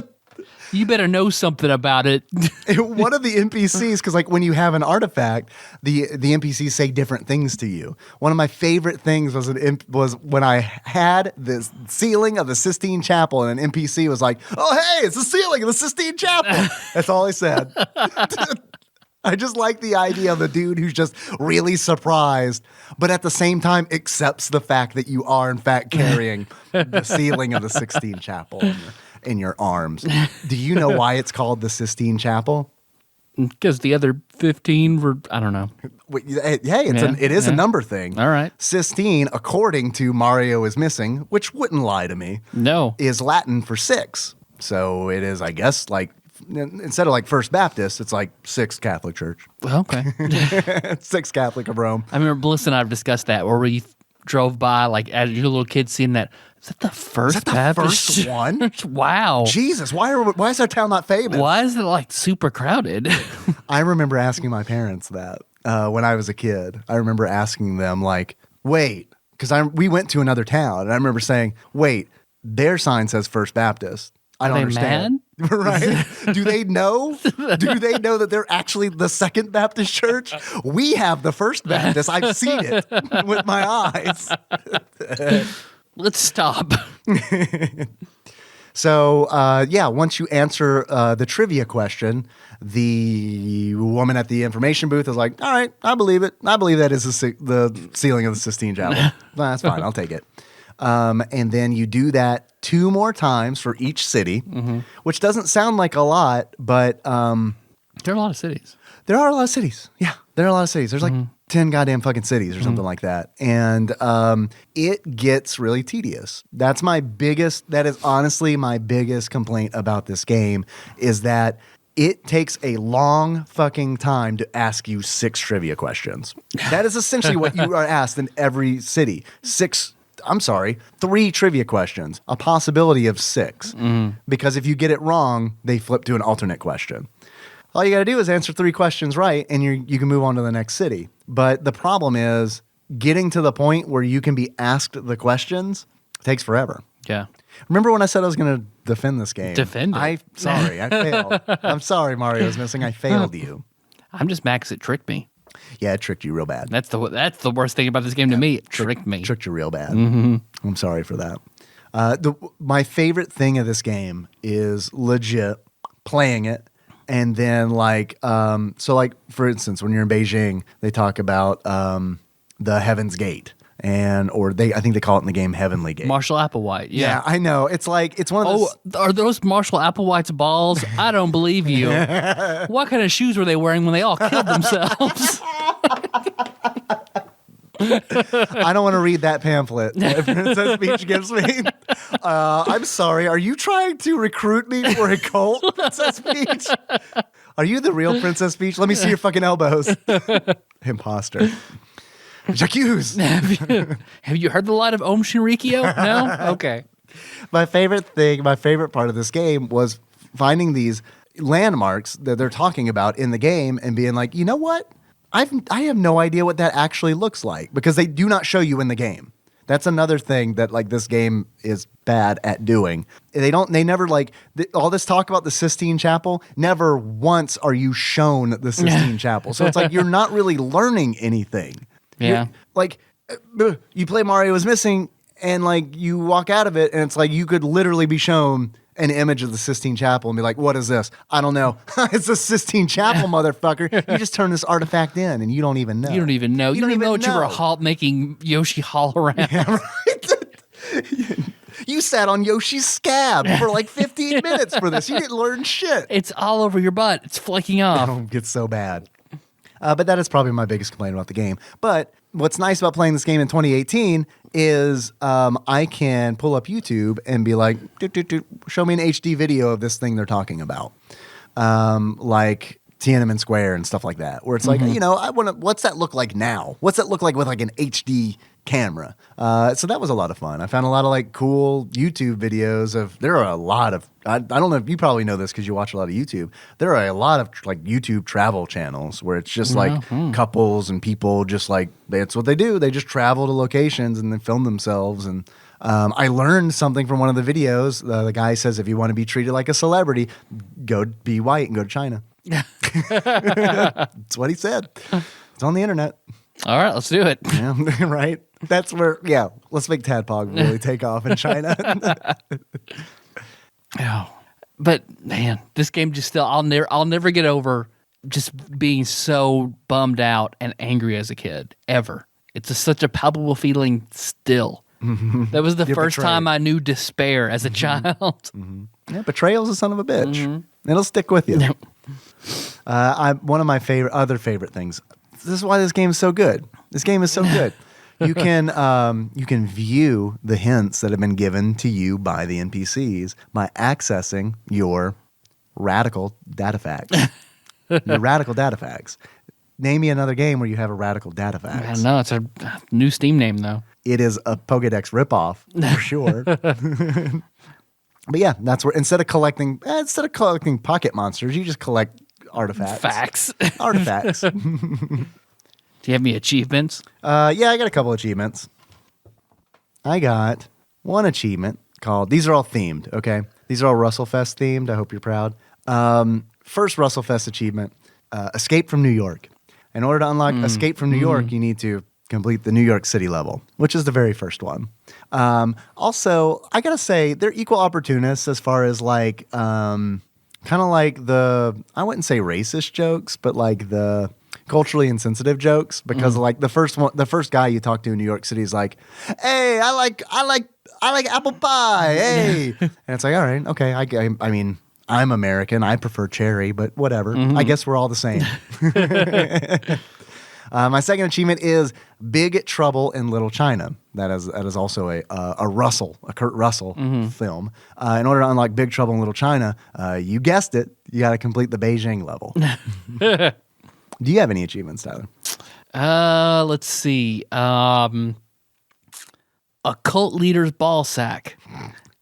Speaker 2: You better know something about it.
Speaker 3: One of the NPCs, because like when you have an artifact, the NPCs say different things to you. One of my favorite things was when I had this ceiling of the Sistine Chapel, and an NPC was like, "Oh hey, it's the ceiling of the Sistine Chapel." That's all I said. I just like the idea of a dude who's just really surprised, but at the same time accepts the fact that you are in fact carrying the ceiling of the Sistine Chapel in your arms. Do you know why it's called the Sistine Chapel?
Speaker 2: Because the other 15 were, I don't know.
Speaker 3: Hey, it is a number thing.
Speaker 2: All right.
Speaker 3: Sistine, according to Mario is Missing, which wouldn't lie to me,
Speaker 2: No.
Speaker 3: is Latin for six. So it is, I guess, like, instead of like First Baptist, it's like Sixth Catholic Church.
Speaker 2: Okay.
Speaker 3: Sixth Catholic of Rome.
Speaker 2: I remember Melissa and I have discussed that, where we drove by, like, as your little kid seeing that. Is that the first Baptist?
Speaker 3: First one?
Speaker 2: Wow.
Speaker 3: Jesus, why is our town not famous?
Speaker 2: Why is it, like, super crowded?
Speaker 3: I remember asking my parents that when I was a kid. I remember asking them, like, wait, because we went to another town, and I remember saying, wait, their sign says First Baptist. I don't understand.
Speaker 2: Mad?
Speaker 3: Right? Do they know? Do they know that they're actually the Second Baptist Church? We have the First Baptist. I've seen it with my eyes.
Speaker 2: Let's stop.
Speaker 3: So, once you answer the trivia question, the woman at the information booth is like, all right, I believe it. I believe that is the ceiling of the Sistine Chapel. That's fine. I'll take it. And then you do that 2 more times for each city, which doesn't sound like a lot, but
Speaker 2: There are a lot of cities.
Speaker 3: there are a lot of cities. Yeah, there are a lot of cities. There's like 10 goddamn fucking cities or something like that. And it gets really tedious. That is honestly my biggest complaint about this game, is that it takes a long fucking time to ask you 6 trivia questions. That is essentially what you are asked in every city. 6 I'm sorry, 3 trivia questions, a possibility of 6. Because if you get it wrong, they flip to an alternate question. All you got to do is answer 3 questions right, and you can move on to the next city. But the problem is getting to the point where you can be asked the questions takes forever.
Speaker 2: Yeah.
Speaker 3: Remember when I said I was going to defend this game?
Speaker 2: Defend it.
Speaker 3: I failed. I'm sorry, Mario's missing. I failed you.
Speaker 2: I'm just mad 'cause it tricked me.
Speaker 3: Yeah, it tricked you real bad.
Speaker 2: That's the worst thing about this game to me. It tricked me.
Speaker 3: Tricked you real bad. I'm sorry for that. My favorite thing of this game is legit playing it. And then for instance, when you're in Beijing, they talk about the Heaven's Gate. I think they call it in the game Heavenly Gate.
Speaker 2: Marshall Applewhite.
Speaker 3: Yeah, I know. It's one of those.
Speaker 2: Oh, are those Marshall Applewhite's balls? I don't believe you. What kind of shoes were they wearing when they all killed themselves?
Speaker 3: I don't want to read that pamphlet that Princess Peach gives me. I'm sorry. Are you trying to recruit me for a cult, Princess Peach? Are you the real Princess Peach? Let me see your fucking elbows. Imposter. J'accuse.
Speaker 2: Have you heard the line of Om Shinrikyo? No? Okay.
Speaker 3: My favorite part of this game was finding these landmarks that they're talking about in the game and being like, you know what? I have no idea what that actually looks like because they do not show you in the game. That's another thing that this game is bad at doing. They never all this talk about the Sistine Chapel. Never once are you shown the Sistine Chapel. So it's like you're not really learning anything.
Speaker 2: Yeah.
Speaker 3: You play Mario is Missing and you walk out of it and it's like you could literally be shown an image of the Sistine Chapel and be like, what is this? I don't know. It's the Sistine Chapel, motherfucker. You just turn this artifact in and you don't even know.
Speaker 2: You don't even know. You don't even know what you were making Yoshi haul around.
Speaker 3: Yeah, right? You sat on Yoshi's scab for 15 minutes for this. You didn't learn shit.
Speaker 2: It's all over your butt. It's flaking off.
Speaker 3: Oh, it gets so bad. But that is probably my biggest complaint about the game. But what's nice about playing this game in 2018 is I can pull up YouTube and be like, show me an HD video of this thing they're talking about. Like Tiananmen Square and stuff like that, where it's like, what's that look like now? What's that look like with an HD camera? So that was a lot of fun. I found a lot of cool YouTube videos there are a lot of, I don't know if you probably know this because you watch a lot of YouTube. There are a lot of YouTube travel channels where it's just couples and people just that's what they do. They just travel to locations and then film themselves. And I learned something from one of the videos. The guy says, if you want to be treated like a celebrity, go be white and go to China. That's what he said. It's on the internet.
Speaker 2: All right, let's do it.
Speaker 3: Yeah, right. That's where, let's make TADPOG really take off in China.
Speaker 2: Oh, but man, this game just still, I'll never get over just being so bummed out and angry as a kid, ever. It's such a palpable feeling still. That was the first time I knew despair as a child.
Speaker 3: Yeah, betrayal's a son of a bitch. It'll stick with you. One of my other favorite things. This is why this game is so good. This game is so good. You can view the hints that have been given to you by the NPCs by accessing your Radical Datafax. Your Radical Datafax. Name me another game where you have a Radical Datafax.
Speaker 2: I know, it's a new Steam name though.
Speaker 3: It is a Pokédex ripoff for sure. But yeah, that's where instead of collecting pocket monsters, you just collect artifacts.
Speaker 2: Facts.
Speaker 3: Artifacts.
Speaker 2: Do you have any achievements?
Speaker 3: Yeah, I got a couple achievements. I got one achievement called, these are all themed, okay? These are all Russellfest themed. I hope you're proud. First Russellfest achievement, Escape from New York. In order to unlock Escape from New York, you need to complete the New York City level, which is the very first one. Also, I gotta say, they're equal opportunists as far as kind of like I wouldn't say racist jokes, but the culturally insensitive jokes, because the first guy you talk to in New York City is like, hey, I like apple pie, hey. And it's like, all right, okay, I mean, I'm American, I prefer cherry, but whatever. I guess we're all the same. My second achievement is Big Trouble in Little China. That is also a Kurt Russell film. In order to unlock Big Trouble in Little China, you guessed it, you got to complete the Beijing level. Do you have any achievements, Tyler?
Speaker 2: Let's see. a cult leader's ball sack.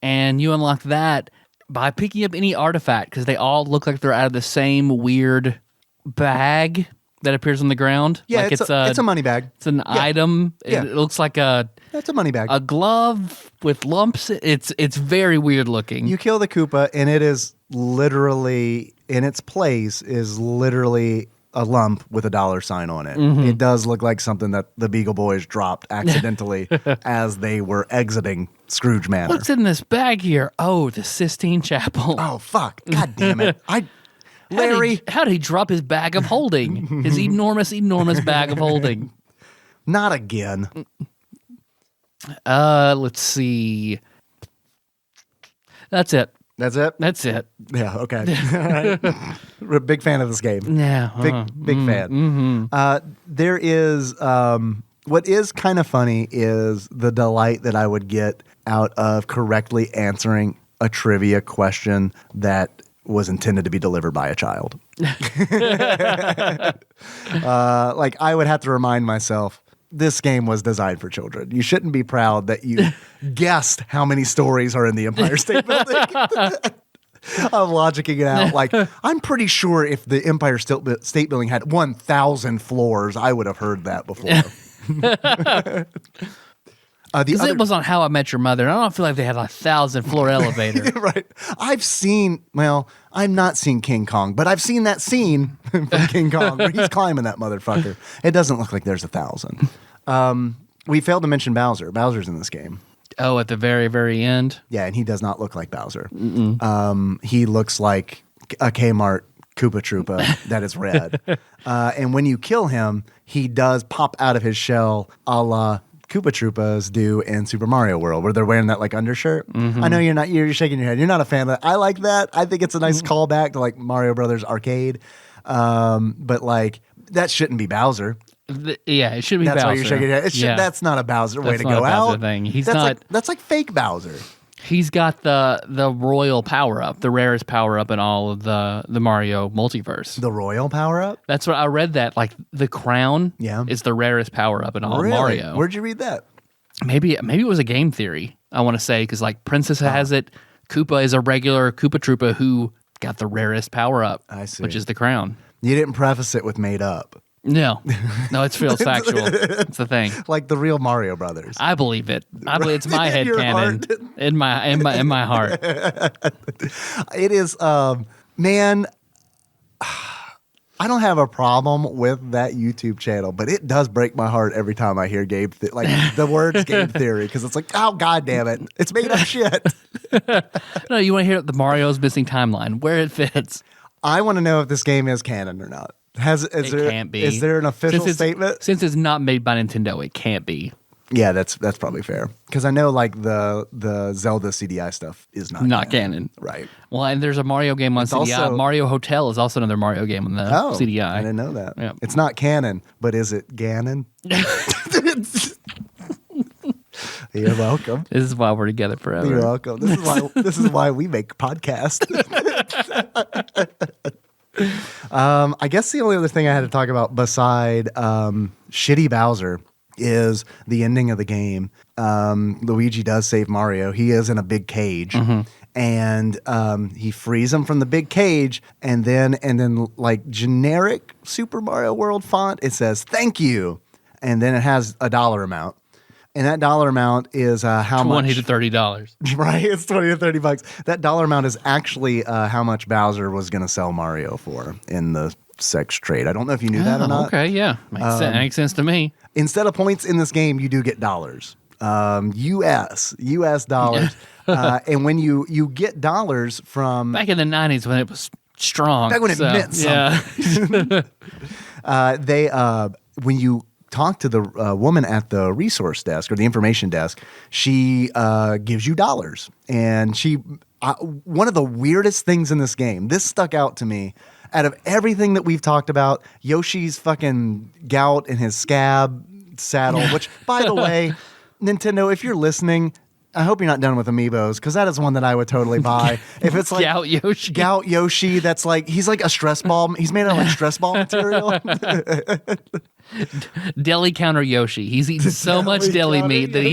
Speaker 2: And you unlock that by picking up any artifact, because they all look like they're out of the same weird bag that appears on the ground.
Speaker 3: Yeah,
Speaker 2: like
Speaker 3: it's a money bag.
Speaker 2: It's an item.
Speaker 3: Yeah.
Speaker 2: It looks like a
Speaker 3: money bag.
Speaker 2: A glove with lumps. It's very weird looking.
Speaker 3: You kill the Koopa, and it is literally, in its place, is literally a lump with a $sign on it.
Speaker 2: Mm-hmm.
Speaker 3: It does look like something that the Beagle Boys dropped accidentally as they were exiting Scrooge Manor.
Speaker 2: What's in this bag here? Oh, the Sistine Chapel.
Speaker 3: Oh, fuck. God damn it. Larry.
Speaker 2: How did he drop his bag of holding? His enormous bag of holding.
Speaker 3: Not again.
Speaker 2: Let's see. That's it.
Speaker 3: That's it?
Speaker 2: That's it.
Speaker 3: Yeah, okay. All right. We're a big fan of this game.
Speaker 2: Yeah.
Speaker 3: Big fan. There is, what is kind of funny is the delight that I would get out of correctly answering a trivia question that was intended to be delivered by a child. Like, I would have to remind myself, this game was designed for children. You shouldn't be proud that you guessed how many stories are in the Empire State Building. I'm logicking it out. Like, I'm pretty sure if the Empire State Building had 1,000 floors, I would have heard that before.
Speaker 2: It was on How I Met Your Mother. I don't feel like they had a 1,000-floor elevator.
Speaker 3: Right. I've not seen King Kong, but I've seen that scene from King Kong where he's climbing that motherfucker. It doesn't look like there's 1,000. We failed to mention Bowser. Bowser's in this game.
Speaker 2: Oh, at the very, very end?
Speaker 3: Yeah, and he does not look like Bowser. He looks like a Kmart Koopa Troopa that is red. And when you kill him, he does pop out of his shell a la Koopa Troopas do in Super Mario World, where they're wearing that like undershirt. I know you're shaking your head. You're not a fan of that. I like that. I think it's a nice callback to like Mario Brothers Arcade. But like, that shouldn't be Bowser.
Speaker 2: It should be
Speaker 3: That's
Speaker 2: Bowser.
Speaker 3: why you're shaking your head. That's not a Bowser way to go out.
Speaker 2: Thing.
Speaker 3: That's like fake Bowser.
Speaker 2: He's got the royal power up, the rarest power up in all of the Mario multiverse.
Speaker 3: The royal power up?
Speaker 2: That's what I read. That like the crown is the rarest power up in all of Mario.
Speaker 3: Where'd you read that?
Speaker 2: Maybe it was a game theory. I want to say, because like Princess has it. Koopa is a regular Koopa Troopa who got the rarest power up.
Speaker 3: I see.
Speaker 2: Which is the crown.
Speaker 3: You didn't preface it with made up.
Speaker 2: No, it feels factual. That's the thing.
Speaker 3: Like the real Mario Brothers.
Speaker 2: I believe it. I believe it's my head canon in my heart.
Speaker 3: It is, man. I don't have a problem with that YouTube channel, but it does break my heart every time I hear the words game theory, because it's like, oh, God damn it, it's made up shit.
Speaker 2: No, you want to hear the Mario's missing timeline, where it fits.
Speaker 3: I want to know if this game is canon or not.
Speaker 2: Can't be.
Speaker 3: Is there an official statement?
Speaker 2: Since it's not made by Nintendo, it can't be.
Speaker 3: Yeah, that's probably fair. Because I know like the Zelda CDI stuff is not
Speaker 2: canon.
Speaker 3: Right.
Speaker 2: Well, and there's a Mario game on CDI.
Speaker 3: Also,
Speaker 2: Mario Hotel is also another Mario game on the CDI.
Speaker 3: I didn't know that.
Speaker 2: Yeah.
Speaker 3: It's not canon, but is it Ganon? You're welcome.
Speaker 2: This is why we're together forever.
Speaker 3: You're welcome. This is why we make podcasts. I guess the only other thing I had to talk about beside shitty Bowser is the ending of the game. Luigi does save Mario. He is in a big cage, and he frees him from the big cage, and then like generic Super Mario World font, it says "Thank you," and then it has a dollar amount. And that dollar amount is how much?
Speaker 2: $20 to $30.
Speaker 3: Right, it's $20 to $30. That dollar amount is actually how much Bowser was going to sell Mario for in the sex trade. I don't know if you knew that or not.
Speaker 2: Okay, yeah, makes sense to me.
Speaker 3: Instead of points in this game, you do get dollars, U.S. dollars, and when you get dollars from
Speaker 2: back in the 90s when it was strong,
Speaker 3: back when it meant something. Yeah. When you talk to the woman at the resource desk or the information desk, she gives you dollars. And one of the weirdest things in this game, this stuck out to me, out of everything that we've talked about, Yoshi's fucking gout and his scab saddle, which, by the way, Nintendo, if you're listening, I hope you're not done with amiibos, because that is one that I would totally buy. If it's like Gout Yoshi, that's like, he's like a stress ball. He's made out of like stress ball material.
Speaker 2: Deli counter Yoshi. He's eaten so much
Speaker 3: Deli
Speaker 2: deli
Speaker 3: counter
Speaker 2: meat that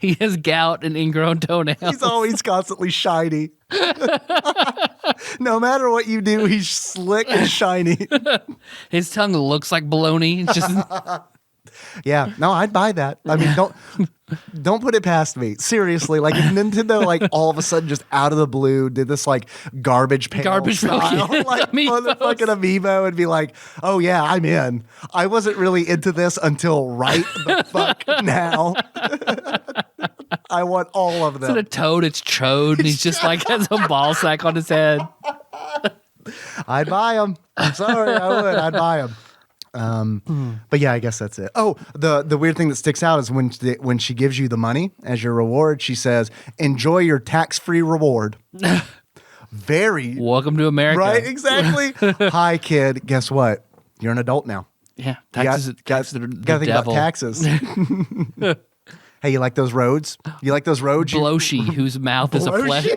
Speaker 2: he has gout and ingrown toenails.
Speaker 3: He's always constantly shiny. No matter what you do, he's slick and shiny.
Speaker 2: His tongue looks like bologna. It's just
Speaker 3: Yeah, no, I'd buy that. I mean, don't put it past me. Seriously, like if Nintendo, like all of a sudden, just out of the blue, did this like garbage pail style,
Speaker 2: pail,
Speaker 3: like
Speaker 2: Amiibos.
Speaker 3: motherfucking amiibo, and be like, "Oh yeah, I'm in." I wasn't really into this until right the fuck now. I want all of them.
Speaker 2: instead of Toad, it's Chode, and he's just like has a ball sack on his head.
Speaker 3: I'd buy them. I'm sorry, I would. I'd buy them. But yeah, I guess that's it. Oh, the weird thing that sticks out is when she gives you the money as your reward, she says, "Enjoy your tax-free reward." Very
Speaker 2: Welcome to America.
Speaker 3: right, exactly. Hi, kid. Guess what? You're an adult now.
Speaker 2: Yeah,
Speaker 3: You
Speaker 2: taxes are the
Speaker 3: gotta think
Speaker 2: devil.
Speaker 3: about taxes. Hey, you like those roads? You like those roads?
Speaker 2: Bloshi, whose mouth is a flesh.
Speaker 3: Bloshi.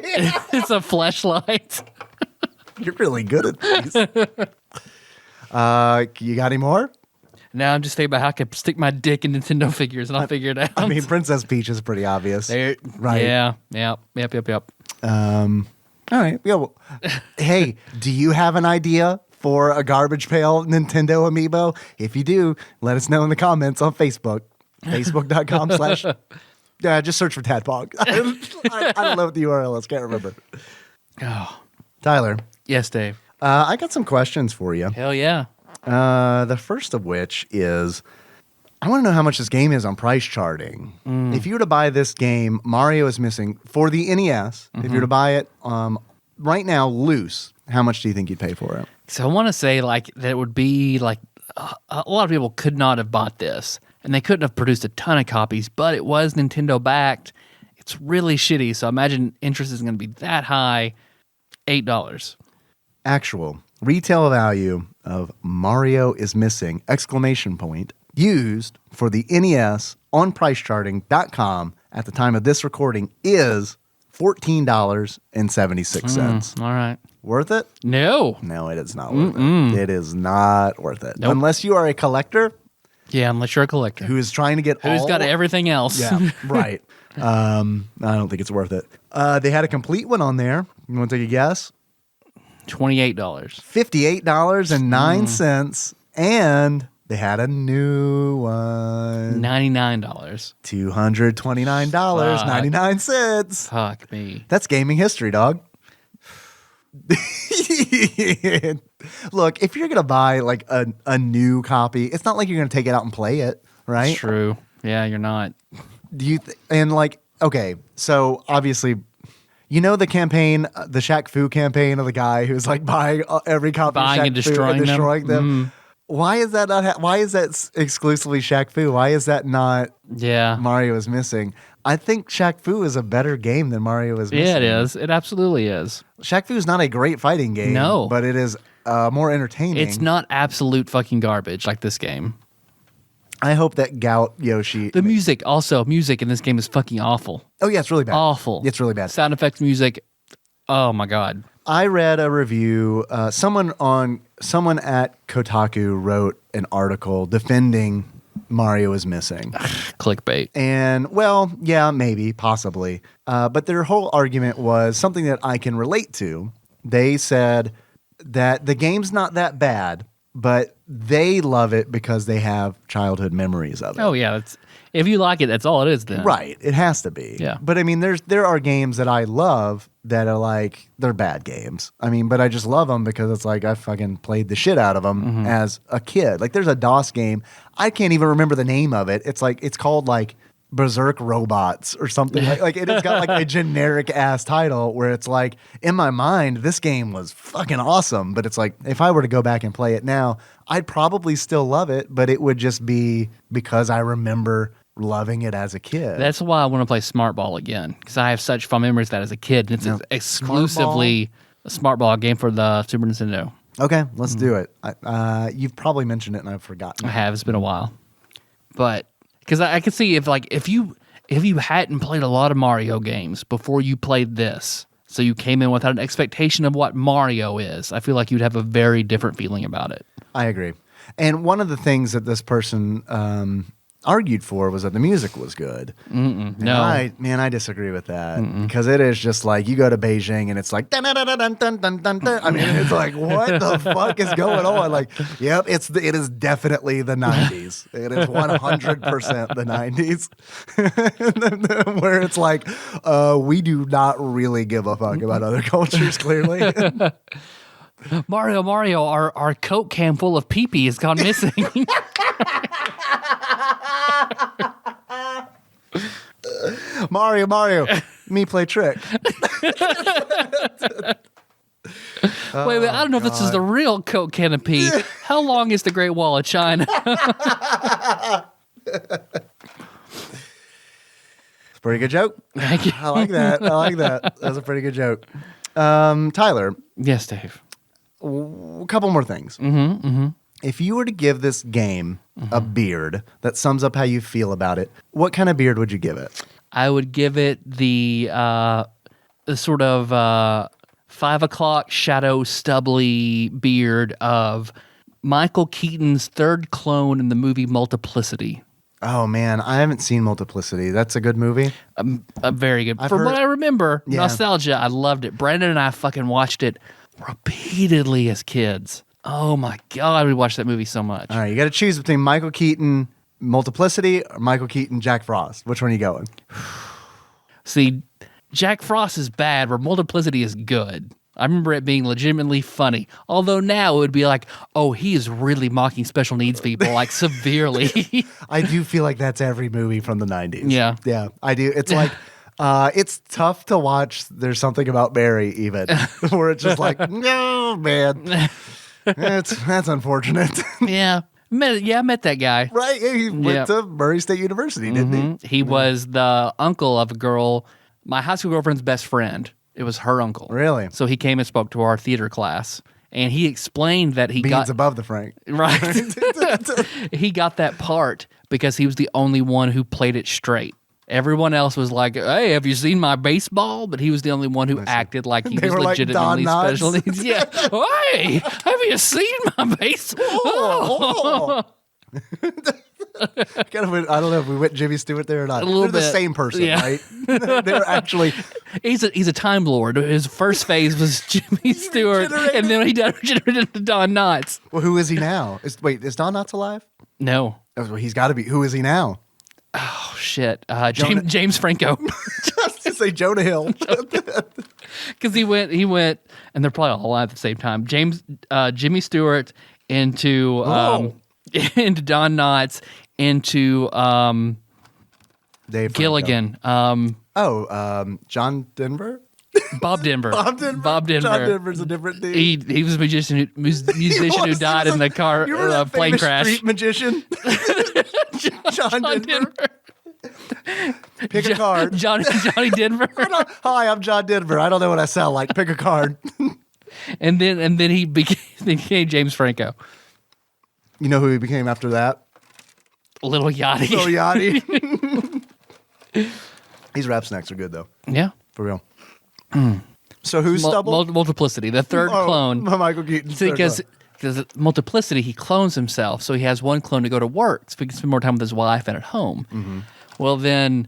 Speaker 2: It's a fleshlight.
Speaker 3: You're really good at these. You got any more?
Speaker 2: Now I'm just thinking about how I can stick my dick in Nintendo figures, and I'll figure it out.
Speaker 3: I mean, Princess Peach is pretty obvious.
Speaker 2: There,
Speaker 3: Right.
Speaker 2: Yeah. Yep.
Speaker 3: All right. Yeah, well, hey, do you have an idea for a garbage pail Nintendo amiibo? If you do, let us know in the comments on Facebook. Facebook.com/ just search for TADPOG. I don't know what the URL is. Can't remember.
Speaker 2: Oh,
Speaker 3: Tyler,
Speaker 2: yes, Dave.
Speaker 3: I got some questions for you.
Speaker 2: Hell yeah.
Speaker 3: The first of which is, I want to know how much this game is on price charting. If you were to buy this game, Mario is Missing, for the NES, if you were to buy it right now, loose, how much do you think you'd pay for it?
Speaker 2: So I want to say like that it would be like a lot of people could not have bought this, and they couldn't have produced a ton of copies, but it was Nintendo backed. It's really shitty, so I imagine interest isn't going to be that high. $8.
Speaker 3: Actual retail value of Mario is Missing, ! Used for the NES on pricecharting.com at the time of this recording is $14.76.
Speaker 2: All right.
Speaker 3: Worth it?
Speaker 2: No.
Speaker 3: No, it is not worth it. It is not worth it.
Speaker 2: Nope.
Speaker 3: Unless you are a collector
Speaker 2: Yeah, unless you're a collector.
Speaker 3: who is trying to get
Speaker 2: Who's
Speaker 3: all...
Speaker 2: got everything else.
Speaker 3: Yeah, right. I don't think it's worth it. They had a complete one on there. You want to take a guess?
Speaker 2: $28.
Speaker 3: $58.09. And they had a new one.
Speaker 2: $99.
Speaker 3: $229.99.
Speaker 2: Fuck me.
Speaker 3: That's gaming history, dog. Look, if you're going to buy like a new copy, it's not like you're going to take it out and play it, right?
Speaker 2: It's true. Yeah, you're not.
Speaker 3: Do you and like, okay, so obviously, you know the campaign, the Shaq Fu campaign of the guy who's like buying every copy
Speaker 2: Buying
Speaker 3: of Shaq
Speaker 2: and
Speaker 3: Fu and
Speaker 2: destroying them?
Speaker 3: them. Why is that not? Why is that exclusively Shaq Fu? Why is that not
Speaker 2: Yeah.
Speaker 3: Mario is Missing? I think Shaq Fu is a better game than Mario is Missing.
Speaker 2: Yeah, it is. It absolutely is.
Speaker 3: Shaq Fu is not a great fighting game.
Speaker 2: No.
Speaker 3: but it is more entertaining.
Speaker 2: It's not absolute fucking garbage like this game.
Speaker 3: I hope that Gout Yoshi.
Speaker 2: The music in this game is fucking awful.
Speaker 3: Oh yeah, it's really bad.
Speaker 2: Awful.
Speaker 3: It's really bad.
Speaker 2: Sound effects music. Oh my God.
Speaker 3: I read a review. Someone at Kotaku wrote an article defending Mario is Missing.
Speaker 2: Clickbait.
Speaker 3: And, well, yeah, maybe, possibly. But their whole argument was something that I can relate to. They said that the game's not that bad, but they love it because they have childhood memories of it.
Speaker 2: Oh yeah, if you like it, that's all it is then.
Speaker 3: Right. It has to be.
Speaker 2: Yeah.
Speaker 3: But I mean, there are games that I love that are like, they're bad games. I mean, but I just love them because it's like I fucking played the shit out of them as a kid. Like there's a DOS game. I can't even remember the name of it. It's like, it's called like Berserk Robots or something. Like it has got like a generic ass title where it's like, in my mind, this game was fucking awesome. But it's like, if I were to go back and play it now, I'd probably still love it, but it would just be because I remember loving it as a kid.
Speaker 2: That's why I want to play Smart Ball again, because I have such fond memories of that as a kid. And it's exclusively a Smart Ball game for the Super Nintendo.
Speaker 3: Okay, let's do it. You've probably mentioned it and I've forgotten.
Speaker 2: I have. It's been a while. But because I could see if you hadn't played a lot of Mario games before you played this, so you came in without an expectation of what Mario is, I feel like you'd have a very different feeling about it.
Speaker 3: I agree. And one of the things that this person argued for was that the music was good.
Speaker 2: No.
Speaker 3: I disagree with that because it is just like you go to Beijing and it's like dun, dun, dun, dun, dun, dun, dun, dun. I mean, it's like what the fuck is going on? Like, yep, it is definitely the 90s. It is 100% the 90s, where it's like we do not really give a fuck about other cultures. Clearly.
Speaker 2: Mario, our Coke can full of pee-pee has gone missing.
Speaker 3: Mario, me play trick.
Speaker 2: Wait, I don't know if this is the real Coke can of pee. How long is the Great Wall of China?
Speaker 3: It's a pretty good joke.
Speaker 2: Thank you.
Speaker 3: I like that. That was a pretty good joke. Tyler,
Speaker 2: Yes, Dave.
Speaker 3: a couple more things. If you were to give this game a beard that sums up how you feel about it, what kind of beard would you give it?
Speaker 2: I would give it the sort of 5 o'clock shadow stubbly beard of Michael Keaton's third clone in the movie Multiplicity.
Speaker 3: Oh, man, I haven't seen Multiplicity. That's a good movie?
Speaker 2: Very good.
Speaker 3: I've
Speaker 2: From
Speaker 3: heard-
Speaker 2: what I remember,
Speaker 3: Yeah.
Speaker 2: nostalgia, I loved it. Brandon and I fucking watched it repeatedly as kids. Oh my God, we watched that movie so much.
Speaker 3: All right, you got to choose between Michael Keaton, Multiplicity, or Michael Keaton, Jack Frost. Which one are you going?
Speaker 2: See, Jack Frost is bad, where Multiplicity is good. I remember it being legitimately funny. Although now it would be like, oh, he is really mocking special needs people, like severely.
Speaker 3: I do feel like that's every movie from the 90s.
Speaker 2: Yeah.
Speaker 3: Yeah, I do. It's like, it's tough to watch There's Something About Mary, even, where it's just like, no, man. That's unfortunate.
Speaker 2: Yeah. I met that guy.
Speaker 3: Right? Yeah, he went to Murray State University, didn't he?
Speaker 2: He was the uncle of a girl, my high school girlfriend's best friend. It was her uncle.
Speaker 3: Really?
Speaker 2: So he came and spoke to our theater class. And he explained that he
Speaker 3: Beans
Speaker 2: got
Speaker 3: above the Frank.
Speaker 2: right. He got that part because he was the only one who played it straight. Everyone else was like, "Hey, have you seen my baseball?" But he was the only one who acted like he
Speaker 3: They
Speaker 2: was
Speaker 3: were like
Speaker 2: legitimately
Speaker 3: Don Knotts.
Speaker 2: special needs. Yeah. Hey, have you seen my baseball?
Speaker 3: Oh. I don't know if we went Jimmy Stewart there or not.
Speaker 2: little
Speaker 3: They're the
Speaker 2: bit.
Speaker 3: same person,
Speaker 2: Yeah.
Speaker 3: right? They're actually
Speaker 2: He's a time lord. His first phase was Jimmy Stewart, and then he regenerated into Don Knotts.
Speaker 3: well. Who is he now? Is Don Knotts alive?
Speaker 2: No.
Speaker 3: Oh, well, he's got to be. Who is he now?
Speaker 2: Oh shit. James Franco.
Speaker 3: Just to say Jonah Hill.
Speaker 2: Because he went, and they're probably all alive at the same time. Jimmy Stewart into into Don Knotts into
Speaker 3: Dave Franco.
Speaker 2: Gilligan.
Speaker 3: John Denver.
Speaker 2: Bob Denver.
Speaker 3: Bob Denver. John Denver's a different dude.
Speaker 2: He was a musician who died in the car
Speaker 3: You remember that
Speaker 2: plane
Speaker 3: famous
Speaker 2: crash.
Speaker 3: street magician? John Denver. Pick a card.
Speaker 2: Johnny Denver.
Speaker 3: Hi, I'm John Denver. I don't know what I sound like. Pick a card.
Speaker 2: and then he became James Franco.
Speaker 3: You know who he became after that?
Speaker 2: Little Yachty.
Speaker 3: Lil Yachty. These rap snacks are good though,
Speaker 2: Yeah.
Speaker 3: for real. So who's Stubble?
Speaker 2: Multiplicity, the third clone.
Speaker 3: Michael Keaton.
Speaker 2: See, because Multiplicity, he clones himself, so he has one clone to go to work, so he can spend more time with his wife and at home.
Speaker 3: Mm-hmm.
Speaker 2: Well, then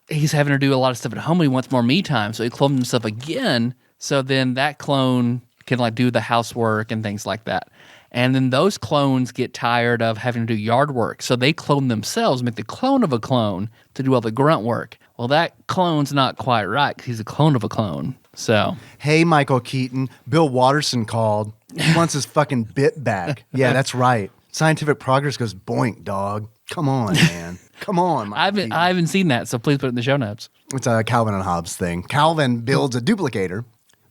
Speaker 2: he's having to do a lot of stuff at home. He wants more me time, so he cloned himself again. So then that clone can like do the housework and things like that. And then those clones get tired of having to do yard work, so they clone themselves, make the clone of a clone to do all the grunt work. Well, that clone's not quite right because he's a clone of a clone. So
Speaker 3: Hey, Michael Keaton. Bill Watterson called. He wants his fucking bit back. Yeah, that's right. Scientific progress goes boink, dog. Come on, man. Come on, Michael
Speaker 2: I haven't seen that, so please put it in the show notes.
Speaker 3: It's a Calvin and Hobbes thing. Calvin builds a duplicator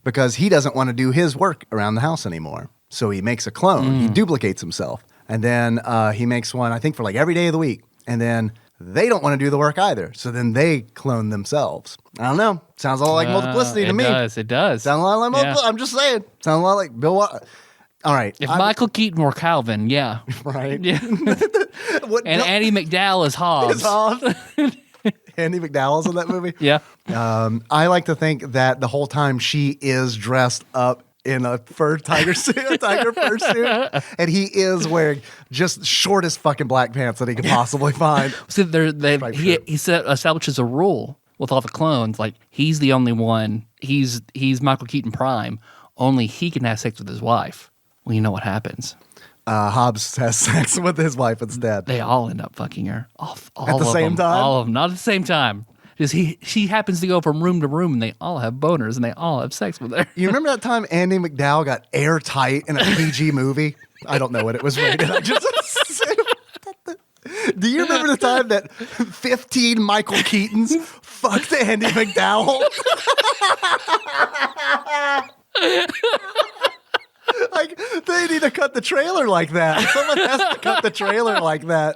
Speaker 3: because he doesn't want to do his work around the house anymore. So he makes a clone. He duplicates himself. And then he makes one, I think, for like every day of the week. And then they don't want to do the work either. So then they clone themselves. I don't know. Sounds a lot like Multiplicity to me.
Speaker 2: It does.
Speaker 3: Sounds a lot like Multiplicity. I'm just saying. Sounds a lot like Bill All right.
Speaker 2: If Michael Keaton were Calvin, yeah.
Speaker 3: Right.
Speaker 2: Yeah.
Speaker 3: What,
Speaker 2: And Andy McDowell is Hobbes.
Speaker 3: is Hobbs? Andy McDowell's in that movie?
Speaker 2: Yeah.
Speaker 3: I like to think that the whole time she is dressed up in a tiger fur suit, and he is wearing just shortest fucking black pants that he could possibly find.
Speaker 2: So he establishes a rule with all the clones, like he's the only one. He's Michael Keaton Prime. Only he can have sex with his wife. Well, you know what happens.
Speaker 3: Hobbs has sex with his wife instead.
Speaker 2: They all end up fucking her. All
Speaker 3: at the same time?
Speaker 2: All of them. Not at the same time. Just she happens to go from room to room, and they all have boners, and they all have sex with her.
Speaker 3: You remember that time Andy McDowell got airtight in a PG movie? I don't know what it was rated. I just Do you remember the time that 15 Michael Keatons fucked Andy McDowell? Like, they need to cut the trailer like that. Someone has to cut the trailer like that.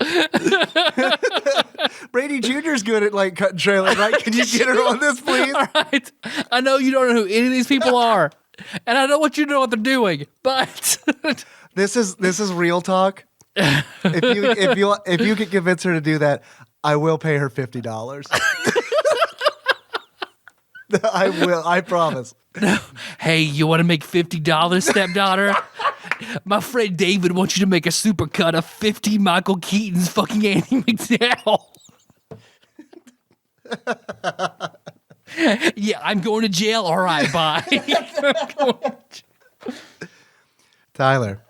Speaker 3: Brady Jr.'s good at like cutting trailers, right? Can you get her on this, please?
Speaker 2: All right. I know you don't know who any of these people are, and I know what what they're doing, but
Speaker 3: this is real talk. If you could convince her to do that, I will pay her $50. I will. I promise.
Speaker 2: Hey, you want to make $50, stepdaughter? My friend David wants you to make a supercut of 50 Michael Keaton's fucking Andy McDowell. Yeah, I'm going to jail. All right, bye.
Speaker 3: Tyler.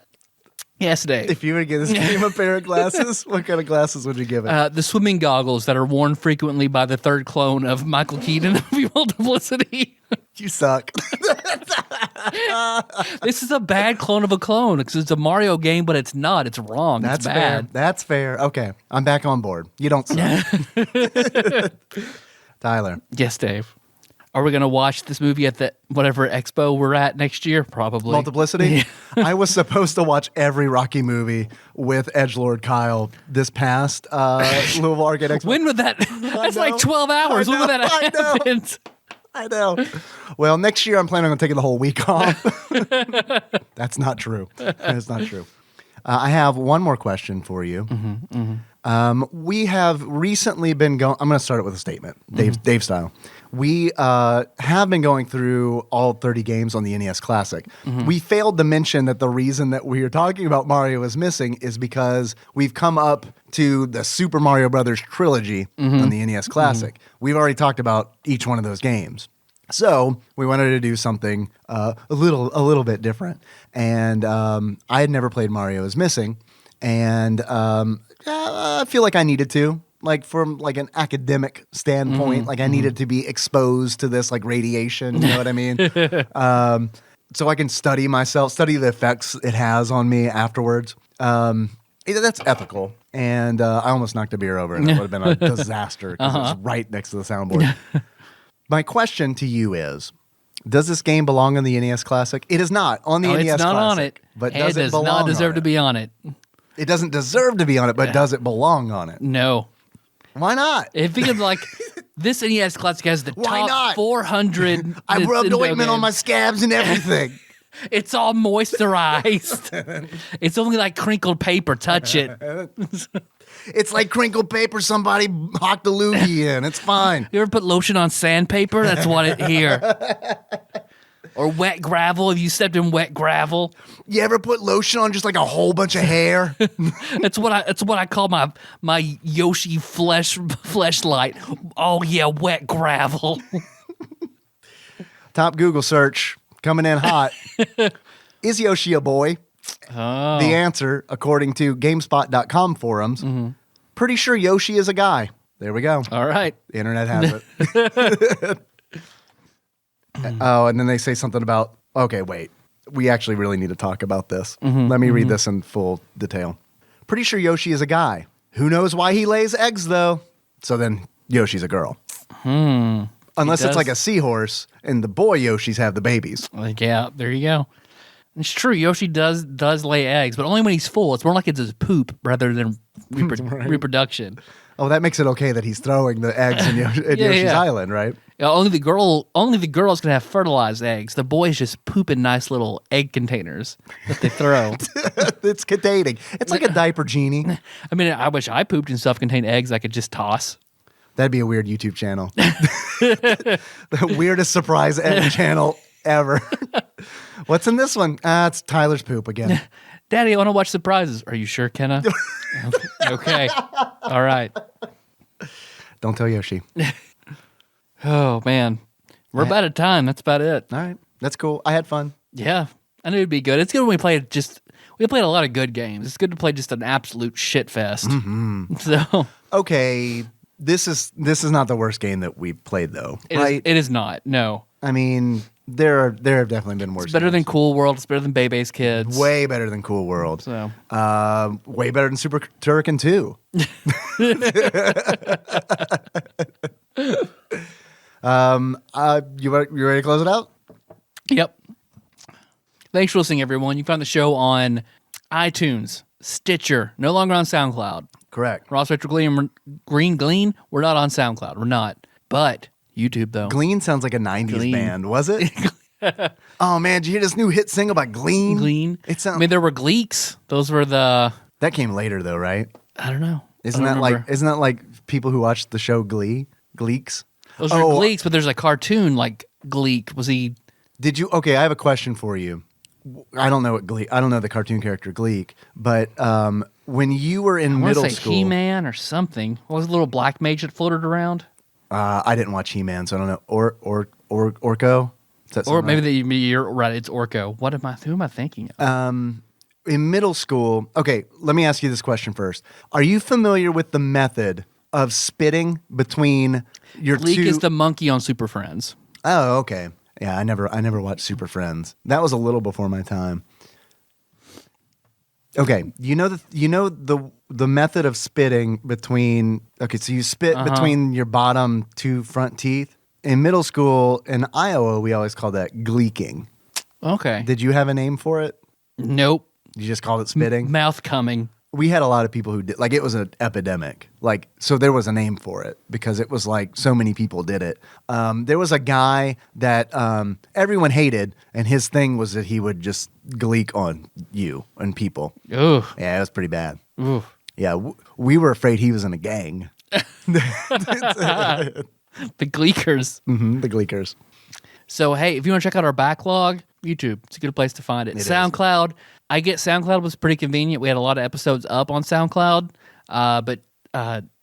Speaker 2: Yes, Dave.
Speaker 3: If you were to get this game a pair of glasses, what kind of glasses would you give it?
Speaker 2: The swimming goggles that are worn frequently by the third clone of Michael Keaton of Multiplicity.
Speaker 3: You suck.
Speaker 2: This is a bad clone of a clone because it's a Mario game, but it's not. It's wrong.
Speaker 3: That's
Speaker 2: it's bad.
Speaker 3: Fair. That's fair. Okay, I'm back on board. You don't suck. Tyler.
Speaker 2: Yes, Dave. Are we going to watch this movie at the whatever expo we're at next year? Probably.
Speaker 3: Multiplicity?
Speaker 2: Yeah.
Speaker 3: I was supposed to watch every Rocky movie with edgelord Kyle this past Louisville Arcade Expo.
Speaker 2: When would that? That's like 12 hours. When would that happen?
Speaker 3: I know. Well, next year I'm planning on taking the whole week off. That's not true. That's not true. I have one more question for you. We have recently been going. I'm going to start it with a statement, Dave style. We have been going through all 30 games on the NES Classic. We failed to mention that the reason that we are talking about Mario is missing is because we've come up to the Super Mario Brothers trilogy on the NES Classic. We've already talked about each one of those games. So we wanted to do something a little bit different. And I had never played Mario is Missing. And I feel like I needed to. Like from like an academic standpoint, like I needed to be exposed to this like radiation, you know what I mean? So I can study the effects it has on me afterwards. That's ethical. And I almost knocked a beer over and it would have been a disaster because it was right next to the soundboard. My question to you is, does this game belong on the NES Classic? It is not on the NES Classic.
Speaker 2: It's not on it.
Speaker 3: But does it belong
Speaker 2: not deserve
Speaker 3: on
Speaker 2: to be on it.
Speaker 3: It doesn't deserve to be on it, but does it belong on it?
Speaker 2: No.
Speaker 3: Why not?
Speaker 2: It feels like this NES Classic has the
Speaker 3: Why
Speaker 2: top
Speaker 3: not?
Speaker 2: 400.
Speaker 3: I rubbed
Speaker 2: Nintendo
Speaker 3: ointment on
Speaker 2: games.
Speaker 3: my scabs and everything.
Speaker 2: It's all moisturized. It's only like crinkled paper. Touch it.
Speaker 3: It's like crinkled paper somebody hocked a loogie in. It's fine.
Speaker 2: You ever put lotion on sandpaper? That's what it here. Or wet gravel. Have you stepped in wet gravel?
Speaker 3: You ever put lotion on just like a whole bunch of hair?
Speaker 2: That's what I call my Yoshi fleshlight. Oh yeah, wet gravel.
Speaker 3: Top Google search coming in hot. Is Yoshi a boy?
Speaker 2: Oh.
Speaker 3: The answer, according to GameSpot.com forums, pretty sure Yoshi is a guy. There we go.
Speaker 2: All right.
Speaker 3: The internet has it. Oh, and then they say something about, okay, wait. We actually really need to talk about this. Let me read this in full detail. Pretty sure Yoshi is a guy. Who knows why he lays eggs, though? So then Yoshi's a girl. Unless it's like a seahorse, and the boy Yoshis have the babies.
Speaker 2: Like, yeah, there you go. It's true. Yoshi does lay eggs, but only when he's full. It's more like it's his poop rather than reproduction.
Speaker 3: Oh, that makes it okay that he's throwing the eggs in Yoshi's Island, right?
Speaker 2: Yeah, only the girls can have fertilized eggs. The boys just poop in nice little egg containers that they throw.
Speaker 3: It's containing. It's like a diaper genie.
Speaker 2: I mean, I wish I pooped in self-contained eggs I could just toss.
Speaker 3: That'd be a weird YouTube channel. The weirdest surprise egg channel ever. What's in this one? It's Tyler's poop again.
Speaker 2: Daddy, I want to watch Surprises. Are you sure, Kenna? Okay. All right.
Speaker 3: Don't tell Yoshi.
Speaker 2: Oh, man. We're about at time. That's about it.
Speaker 3: All right. That's cool. I had fun.
Speaker 2: Yeah. I knew it'd be good. It's good when we played we played a lot of good games. It's good to play just an absolute shit fest.
Speaker 3: Mm-hmm.
Speaker 2: So
Speaker 3: okay, this is not the worst game that we've played though, right?
Speaker 2: It is not. No.
Speaker 3: I mean, there have definitely been worse.
Speaker 2: It's better
Speaker 3: games.
Speaker 2: than Cool World. It's better than Bebe's Kids.
Speaker 3: Way better than Cool World.
Speaker 2: So
Speaker 3: way better than Super Turrican 2. You ready to close it out?
Speaker 2: Yep. Thanks for listening, everyone. You can find the show on iTunes, Stitcher, no longer on SoundCloud.
Speaker 3: Correct.
Speaker 2: Ross Rachel Green Glean, we're not on SoundCloud. We're not. But YouTube, though.
Speaker 3: Glean sounds like a 90s
Speaker 2: Glean.
Speaker 3: band, was it? Oh, man, did you hear this new hit single by Glean?
Speaker 2: Glean.
Speaker 3: It sounds.
Speaker 2: I mean, there were Gleeks. Those were the...
Speaker 3: That came later, though, right?
Speaker 2: I don't know.
Speaker 3: Isn't that like people who watched the show Glee? Gleeks?
Speaker 2: Those are Gleeks, but there's a cartoon like Gleek. Was he...
Speaker 3: Did you? Okay, I have a question for you. I don't know what Gleek. I don't know the cartoon character Gleek, but when you were in middle school,
Speaker 2: He-Man or something. What was the little black mage that floated around?
Speaker 3: I didn't watch He-Man, so I don't know. Orko.
Speaker 2: Or maybe you're right. It's Orko. Who am I thinking of?
Speaker 3: In middle school. Okay, let me ask you this question first. Are you familiar with the method of spitting between your
Speaker 2: Gleek
Speaker 3: two?
Speaker 2: is the monkey on Super Friends.
Speaker 3: Oh, okay. Yeah, I never watched Super Friends. That was a little before my time. Okay, you know the method of spitting between. Okay, so you spit between your bottom two front teeth. In middle school in Iowa, we always called that gleeking.
Speaker 2: Okay.
Speaker 3: Did you have a name for it?
Speaker 2: Nope.
Speaker 3: You just called it spitting?
Speaker 2: Mouth coming.
Speaker 3: We had a lot of people who did, like, it was an epidemic. Like, so there was a name for it because it was like so many people did it. There was a guy that everyone hated, and his thing was that he would just gleek on you and people.
Speaker 2: Ooh.
Speaker 3: Yeah, it was pretty bad.
Speaker 2: Ooh.
Speaker 3: Yeah, we were afraid he was in a gang.
Speaker 2: The Gleekers.
Speaker 3: Mm-hmm, the Gleekers.
Speaker 2: So, hey, if you want to check out our backlog, YouTube. It's a good place to find it. SoundCloud. I get SoundCloud was pretty convenient. We had a lot of episodes up on SoundCloud, but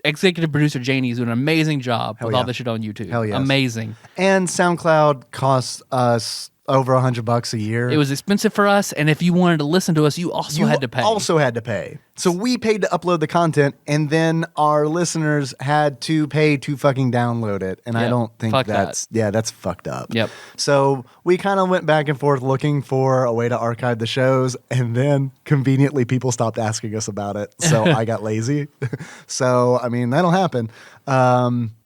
Speaker 2: executive producer Janie is doing an amazing job with all this shit on YouTube.
Speaker 3: Hell yes.
Speaker 2: Amazing.
Speaker 3: And SoundCloud costs us over $100 a year.
Speaker 2: It was expensive for us, and if you wanted to listen to us, you also had to pay.
Speaker 3: Also had to pay. So we paid to upload the content, and then our listeners had to pay to fucking download it. And I don't think that's fucked up.
Speaker 2: Yep.
Speaker 3: So we kind of went back and forth looking for a way to archive the shows, and then conveniently people stopped asking us about it. So I got lazy. So I mean that'll happen.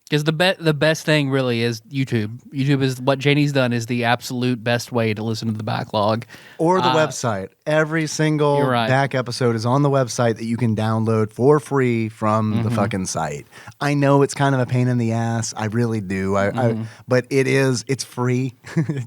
Speaker 2: Because the best thing really is YouTube. YouTube is what Janie's done is the absolute best way to listen to the backlog.
Speaker 3: Or the website. Every single back episode is on the website that you can download for free from the fucking site. I know it's kind of a pain in the ass. I really do. But it's free.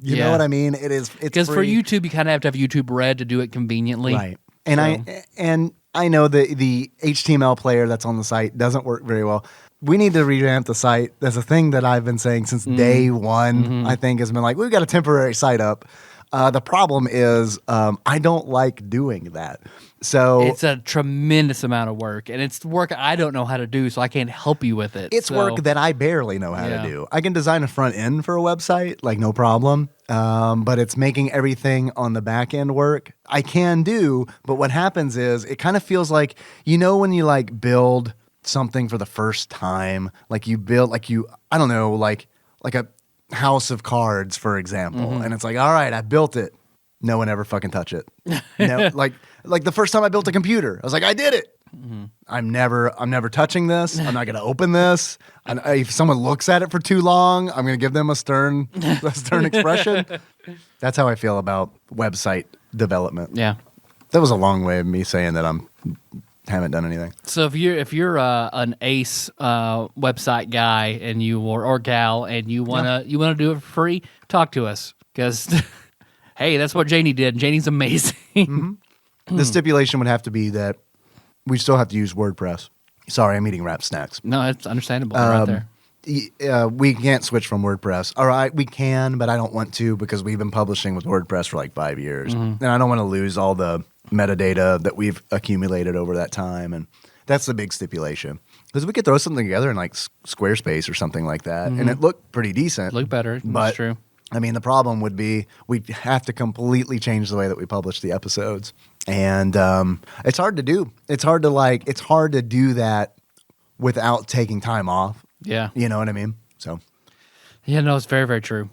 Speaker 3: You know what I mean? It's
Speaker 2: because for YouTube, you kind of have to have YouTube Red to do it conveniently.
Speaker 3: Right. And I know the HTML player that's on the site doesn't work very well. We need to revamp the site. That's a thing that I've been saying since day one, I think, has been like, we've got a temporary site up. The problem is I don't like doing that. So
Speaker 2: it's a tremendous amount of work, and it's work I don't know how to do, so I can't help you with it.
Speaker 3: It's work that I barely know how to do. I can design a front end for a website, like no problem, but it's making everything on the back end work. I can do, but what happens is it kind of feels like, when you like build something for the first time, like you build, like I don't know, like a house of cards, for example, and it's like, all right, I built it. No one ever fucking touch it. No, like the first time I built a computer, I was like, I did it. I'm never touching this. I'm not going to open this. And if someone looks at it for too long, I'm going to give them a stern expression. That's how I feel about website development.
Speaker 2: Yeah.
Speaker 3: That was a long way of me saying that haven't done anything.
Speaker 2: So if you're an ace website guy and or gal and you wanna do it for free, talk to us because hey, that's what Janie did. Janie's amazing.
Speaker 3: The stipulation would have to be that we still have to use WordPress. Sorry, I'm eating wrap snacks.
Speaker 2: No, it's understandable. Right there.
Speaker 3: We can't switch from WordPress. All right, we can, but I don't want to because we've been publishing with WordPress for like 5 years. And I don't want to lose all the metadata that we've accumulated over that time. And that's the big stipulation. Because we could throw something together in like Squarespace or something like that, and it looked pretty decent.
Speaker 2: Look better.
Speaker 3: But,
Speaker 2: That's true.
Speaker 3: I mean, the problem would be we'd have to completely change the way that we publish the episodes. And it's hard to do. It's hard to do that without taking time off.
Speaker 2: Yeah.
Speaker 3: You know what I mean? So,
Speaker 2: Yeah, no, it's very, very true.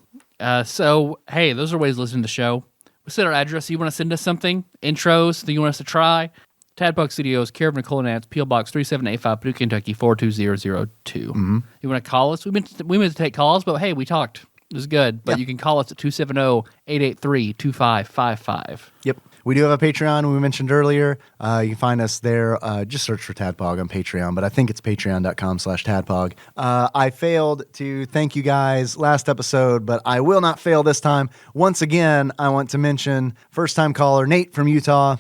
Speaker 2: So, hey, those are ways to listen to the show. We set our address. You want to send us something? Intros that you want us to try? TADPOG Studios, care of Nicole and Nance, P.O. Box 3785, Paducah, Kentucky 42002. You want to call us? We meant to take calls, but hey, we talked. It was good. But you can call us at 270-883-2555.
Speaker 3: Yep. We do have a Patreon we mentioned earlier. You can find us there. Just search for TADPOG on Patreon, but I think it's patreon.com/TADPOG. I failed to thank you guys last episode, but I will not fail this time. Once again, I want to mention first-time caller Nate from Utah.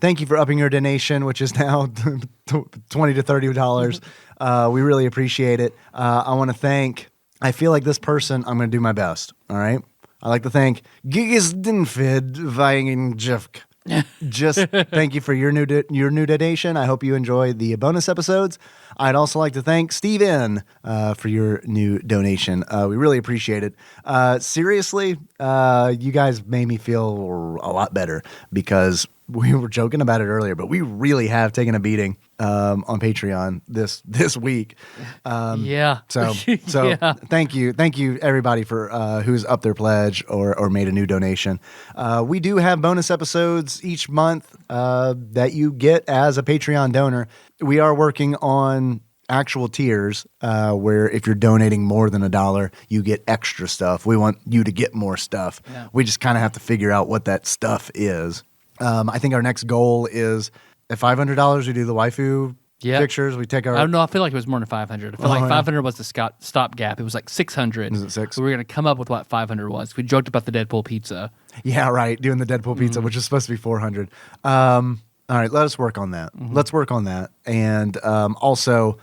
Speaker 3: Thank you for upping your donation, which is now $20 to $30. We really appreciate it. I want to thank, I feel like this person, I'm going to do my best. All right. I'd like to thank Gigas Dinfid Vainjevk. Just thank you for your new donation. I hope you enjoy the bonus episodes. I'd also like to thank Steven for your new donation. We really appreciate it. Seriously, you guys made me feel a lot better because we were joking about it earlier, but we really have taken a beating on Patreon this week.
Speaker 2: Yeah.
Speaker 3: So
Speaker 2: Yeah.
Speaker 3: thank you everybody for who's up their pledge or made a new donation. We do have bonus episodes each month that you get as a Patreon donor. We are working on actual tiers where if you're donating more than $1, you get extra stuff. We want you to get more stuff.
Speaker 2: Yeah.
Speaker 3: We just kind of have to figure out what that stuff is. I think our next goal is at $500 we do the waifu pictures. We take our.
Speaker 2: I don't know. I feel like it was more than 500. I feel like 500 was the stopgap. It was like 600.
Speaker 3: Is it 6?
Speaker 2: So we were going to come up with what 500 was. We joked about the Deadpool pizza.
Speaker 3: Yeah, right. Doing the Deadpool pizza, which is supposed to be 400. All right, let us work on that. Let's work on that. And also,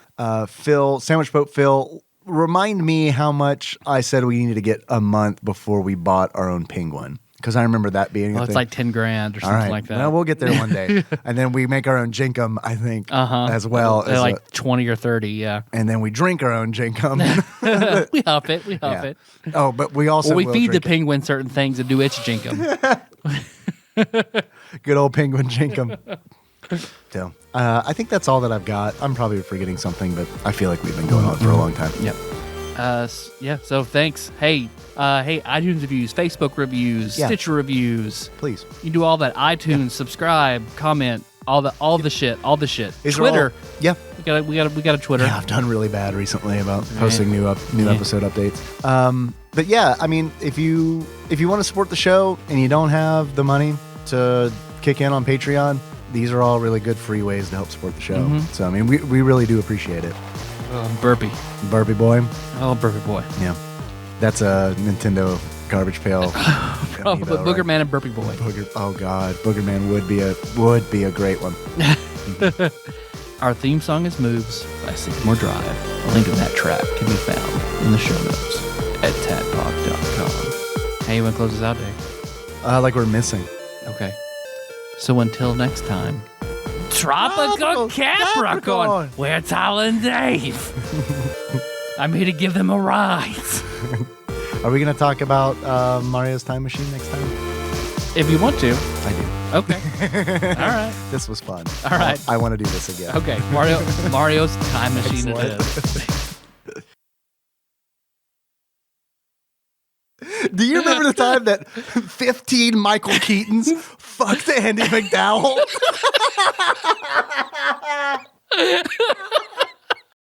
Speaker 3: Phil, Sandwich Boat Phil, remind me how much I said we needed to get a month before we bought our own penguin. Because I remember that being a thing.
Speaker 2: It's like $10,000 or something like that.
Speaker 3: Well, we'll get there one day. And then we make our own jinkum, I think, as well.
Speaker 2: They're like 20 or 30, yeah.
Speaker 3: And then we drink our own jinkum.
Speaker 2: We huff it.
Speaker 3: Oh, but we also
Speaker 2: we
Speaker 3: will
Speaker 2: feed the
Speaker 3: drink
Speaker 2: penguin certain things and do its jinkum.
Speaker 3: Good old penguin jinkum. So, I think that's all that I've got. I'm probably forgetting something, but I feel like we've been going on for a long time.
Speaker 2: Yep. So thanks. Hey, iTunes reviews, Facebook reviews, Stitcher reviews.
Speaker 3: Please.
Speaker 2: You do all that. iTunes, subscribe, comment, all the shit. Twitter. We got a Twitter.
Speaker 3: Yeah, I've done really bad recently about posting new episode updates. But yeah, I mean, if you want to support the show and you don't have the money to kick in on Patreon, these are all really good free ways to help support the show. So I mean, we really do appreciate it.
Speaker 2: Burpee
Speaker 3: boy.
Speaker 2: Oh, burpee boy.
Speaker 3: Yeah, that's a Nintendo garbage pail.
Speaker 2: Probably Booger
Speaker 3: right?
Speaker 2: Man and Burpee Boy.
Speaker 3: Oh God, Booger Man would be a great one.
Speaker 2: Our theme song is "Moves" by Sycamore Drive. A link to that track can be found in the show notes at tadpog.com. Hey, you want to close us out, Dave?
Speaker 3: Like we're missing.
Speaker 2: Okay. So until next time. Tropical Capricorn. We're Tyler and Dave. I'm here to give them a ride.
Speaker 3: Are we going to talk about Mario's Time Machine next time?
Speaker 2: If you want to.
Speaker 3: I do.
Speaker 2: Okay. All right.
Speaker 3: This was fun.
Speaker 2: All right.
Speaker 3: I want to do this again.
Speaker 2: Okay. Mario's Time Machine it is.
Speaker 3: Do you remember the time that 15 Michael Keatons fucked Andy McDowell?